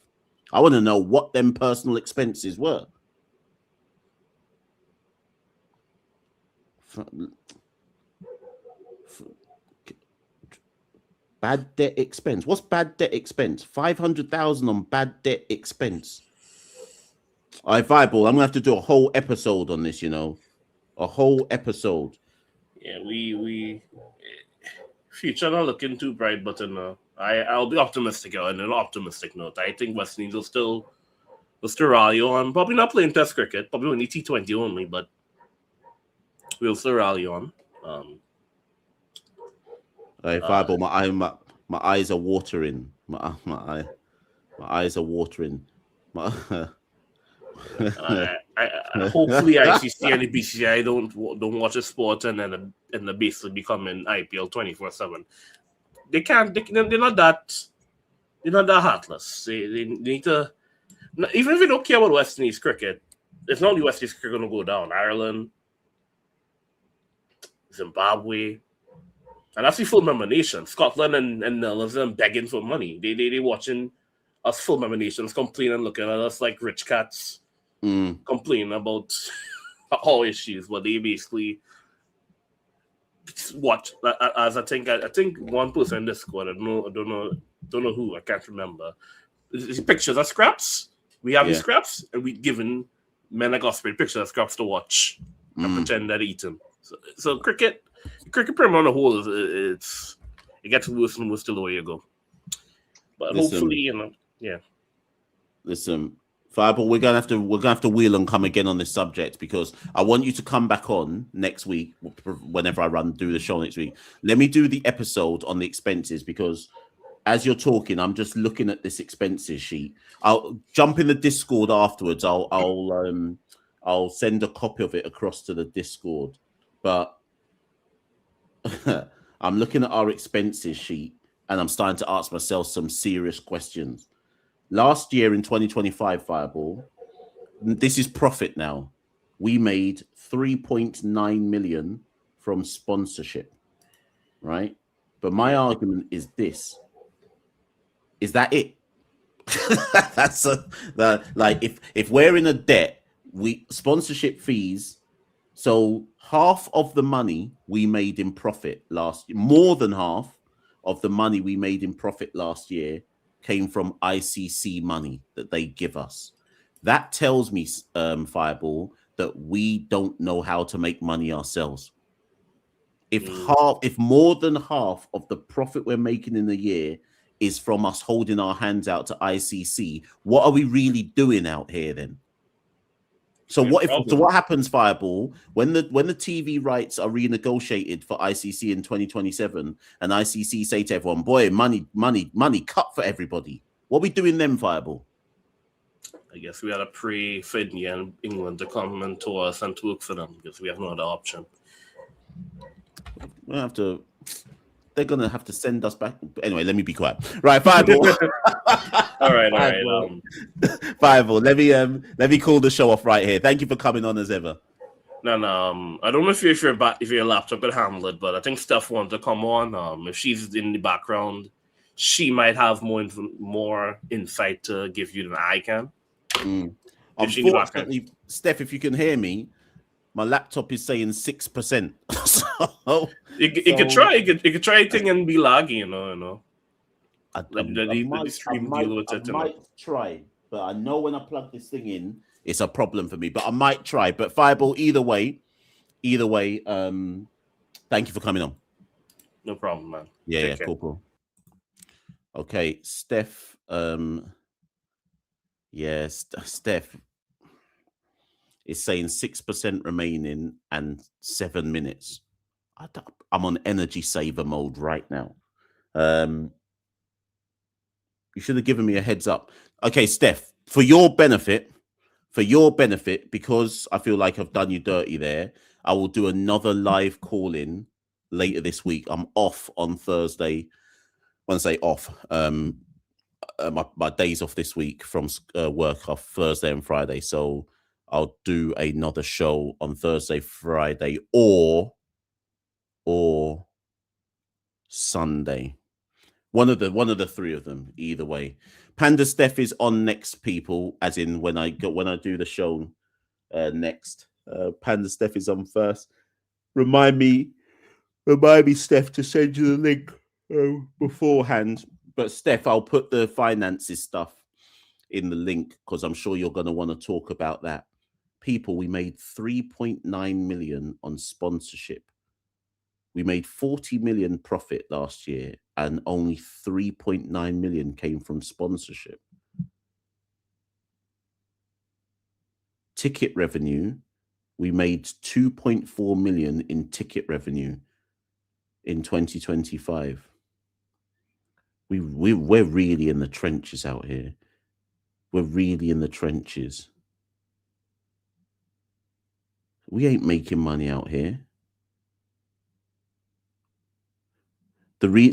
I want to know what them personal expenses were. Bad debt expense. What's bad debt expense? 500,000 on bad debt expense. All right, Viable, I'm gonna have to do a whole episode on this. A whole episode. Yeah, we future not looking too bright, but I'll be optimistic on an optimistic note. I think West Indies will still rally on. Probably not playing Test cricket. Probably only T20 only, but we'll still rally on. Hey, Fireball, my eyes are watering. My eyes are watering. Hopefully ICC and the BCI don't watch the sport and then basically becoming IPL 24/7. They're not that heartless. They need to, even if they don't care about West Indies cricket, it's not only West Indies cricket going to go down. Ireland, Zimbabwe, and that's the full member nation. Scotland and Netherlands are begging for money. They watching us full member nations complain and looking at us like rich cats. Complain about all issues, but they basically watch. As I think one person in this squad, I don't know who, I can't remember. It's pictures of scraps. We have these scraps, and we given men like us pictures of scraps to watch and pretend that they eat them. So cricket Premier on the whole it gets worse and worse the lower you go. But hopefully, Listen. Fireball, we're gonna have to wheel and come again on this subject because I want you to come back on next week whenever I do the show next week. Let me do the episode on the expenses because as you're talking, I'm just looking at this expenses sheet. I'll jump in the Discord afterwards. I'll send a copy of it across to the Discord. But I'm looking at our expenses sheet and I'm starting to ask myself some serious questions. Last year in 2025, Fireball, this is profit now. We made 3.9 million from sponsorship, right? But my argument is this. Is that it? That's like if we're in a debt, sponsorship fees. So half of the money we made in profit last year, more than half of the money we made in profit last year came from ICC money that they give us. That tells me, Fireball, that we don't know how to make money ourselves. If more than half of the profit we're making in a year is from us holding our hands out to ICC, what are we really doing out here then? So what happens, Fireball, when the TV rights are renegotiated for ICC in 2027 and ICC say to everyone, boy, money cut for everybody. What are we doing then, Fireball? I guess we had to pray for India and England to come and to us and to work for them because we have no other option. They're gonna have to send us back. Anyway, let me be quiet. Right, Fireball. all right. Fireball. Let me call the show off right here. Thank you for coming on as ever. No, I don't know if your laptop could handle it, but I think Steph wants to come on. If she's in the background, she might have more insight to give you than I can. Unfortunately, Steph, if you can hear me, my laptop is saying 6%. So you could try. You could try a thing and be laggy, you know. I might try, but I know when I plug this thing in, it's a problem for me. But I might try. But Fireball, either way, thank you for coming on. No problem, man. Yeah, cool. Okay, Steph. Steph is saying 6% remaining and 7 minutes. I'm on energy saver mode right now. You should have given me a heads up. Okay, Steph, for your benefit, because I feel like I've done you dirty there, I will do another live call-in later this week. I'm off on Thursday. When I say off, my days off this week from work off Thursday and Friday. So I'll do another show on Thursday, Friday, or Sunday. One of the three of them, either way. Panda Steph is on next, people, as in when I do the show next. Panda Steph is on first. Remind me, Steph, to send you the link beforehand. But Steph, I'll put the finances stuff in the link because I'm sure you're going to want to talk about that. People, we made 3.9 million on sponsorship. We made 40 million profit last year and only 3.9 million came from sponsorship. Ticket revenue, we made 2.4 million in ticket revenue in 2025. We're really in the trenches out here. We're really in the trenches. We ain't making money out here.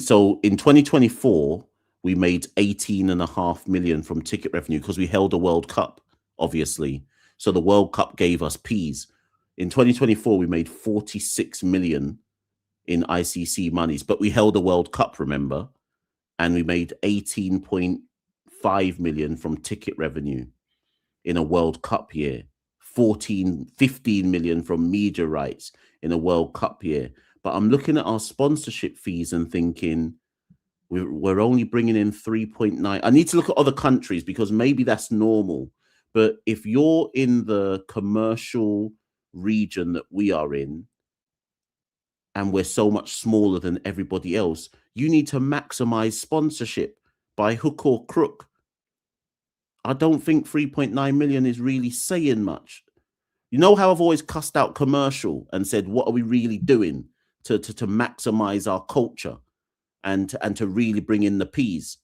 So in 2024, we made 18.5 million from ticket revenue because we held a World Cup, obviously. So the World Cup gave us P's. In 2024, we made 46 million in ICC monies, but we held a World Cup, remember? And we made 18.5 million from ticket revenue in a World Cup year. 15 million from media rights in a World Cup year. But I'm looking at our sponsorship fees and thinking we're only bringing in 3.9. I need to look at other countries because maybe that's normal. But if you're in the commercial region that we are in, and we're so much smaller than everybody else, you need to maximize sponsorship by hook or crook. I don't think 3.9 million is really saying much. You know how I've always cussed out commercial and said, what are we really doing to maximize our culture and to really bring in the P's?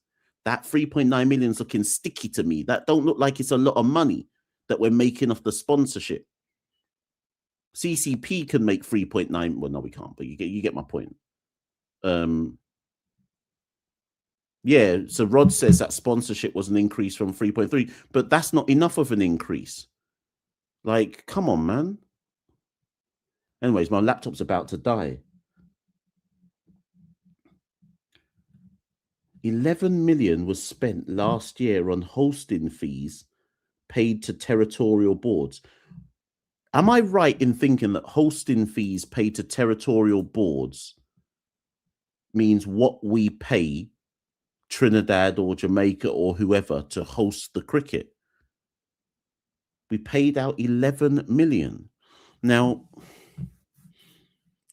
That 3.9 million is looking sticky to me. That don't look like it's a lot of money that we're making off the sponsorship. CCP can make 3.9. Well, no, we can't, but you get my point. Yeah, so Rod says that sponsorship was an increase from 3.3, but that's not enough of an increase. Like, come on, man. Anyways, my laptop's about to die. 11 million was spent last year on hosting fees paid to territorial boards. Am I right in thinking that hosting fees paid to territorial boards means what we pay Trinidad or Jamaica or whoever to host the cricket? We paid out 11 million. Now,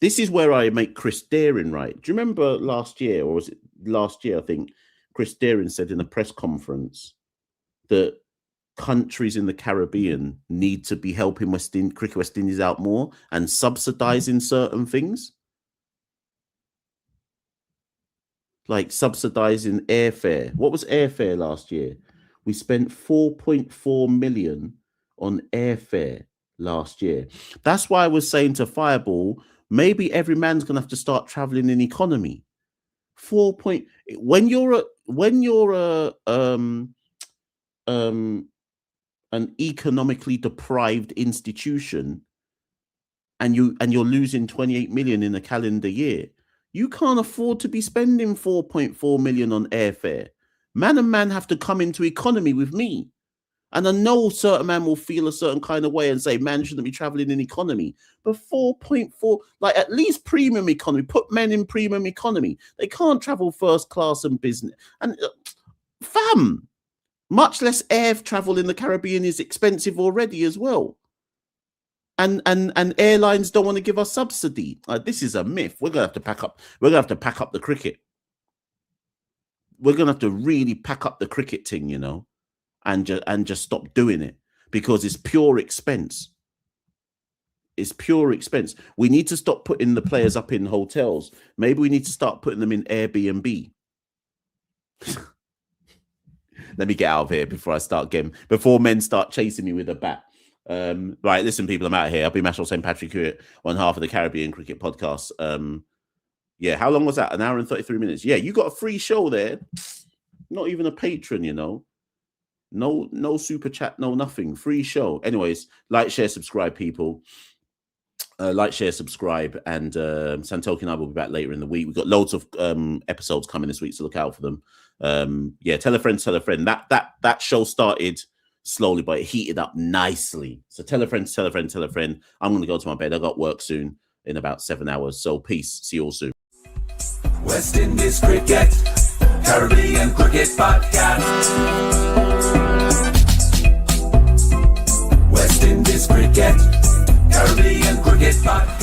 this is where I make Chris Deering right. Do you remember last year, or was it last year, I think, Chris Deering said in a press conference that countries in the Caribbean need to be helping Cricket West Indies out more and subsidizing certain things? Like subsidizing airfare. What was airfare last year? We spent 4.4 million on airfare last year. That's why I was saying to Fireball, maybe every man's gonna have to start traveling in economy. When you're an economically deprived institution and you're losing 28 million in a calendar year, you can't afford to be spending 4.4 million on airfare. Man and man have to come into economy with me. And I know certain man will feel a certain kind of way and say, man shouldn't be traveling in economy. But 4.4, like at least premium economy, put men in premium economy. They can't travel first class and business. And fam, much less air travel in the Caribbean is expensive already as well. And airlines don't want to give us subsidy. This is a myth. We're gonna have to pack up. We're gonna have to pack up the cricket. We're gonna have to really pack up the cricket thing, you know, and just stop doing it because it's pure expense. It's pure expense. We need to stop putting the players up in hotels. Maybe we need to start putting them in Airbnb. Let me get out of here before men start chasing me with a bat. Right, listen, people, I'm out of here. I'll be Machel St. Patrick Hewitt, one half of the Caribbean Cricket Podcast. Yeah, how long was that? An hour and 33 minutes. Yeah, you got a free show there. Not even a patron, you know. No super chat, no nothing. Free show. Anyways, like, share, subscribe, people. Like, share, subscribe, and Santoki and I will be back later in the week. We've got loads of episodes coming this week, so look out for them. Yeah, tell a friend. That show started slowly, but it heated up nicely. So tell a friend. I'm going to go to my bed. I got work soon in about 7 hours. So peace. See you all soon. West Indies Cricket, Caribbean Cricket Podcast. West Indies Cricket, Caribbean Cricket Podcast.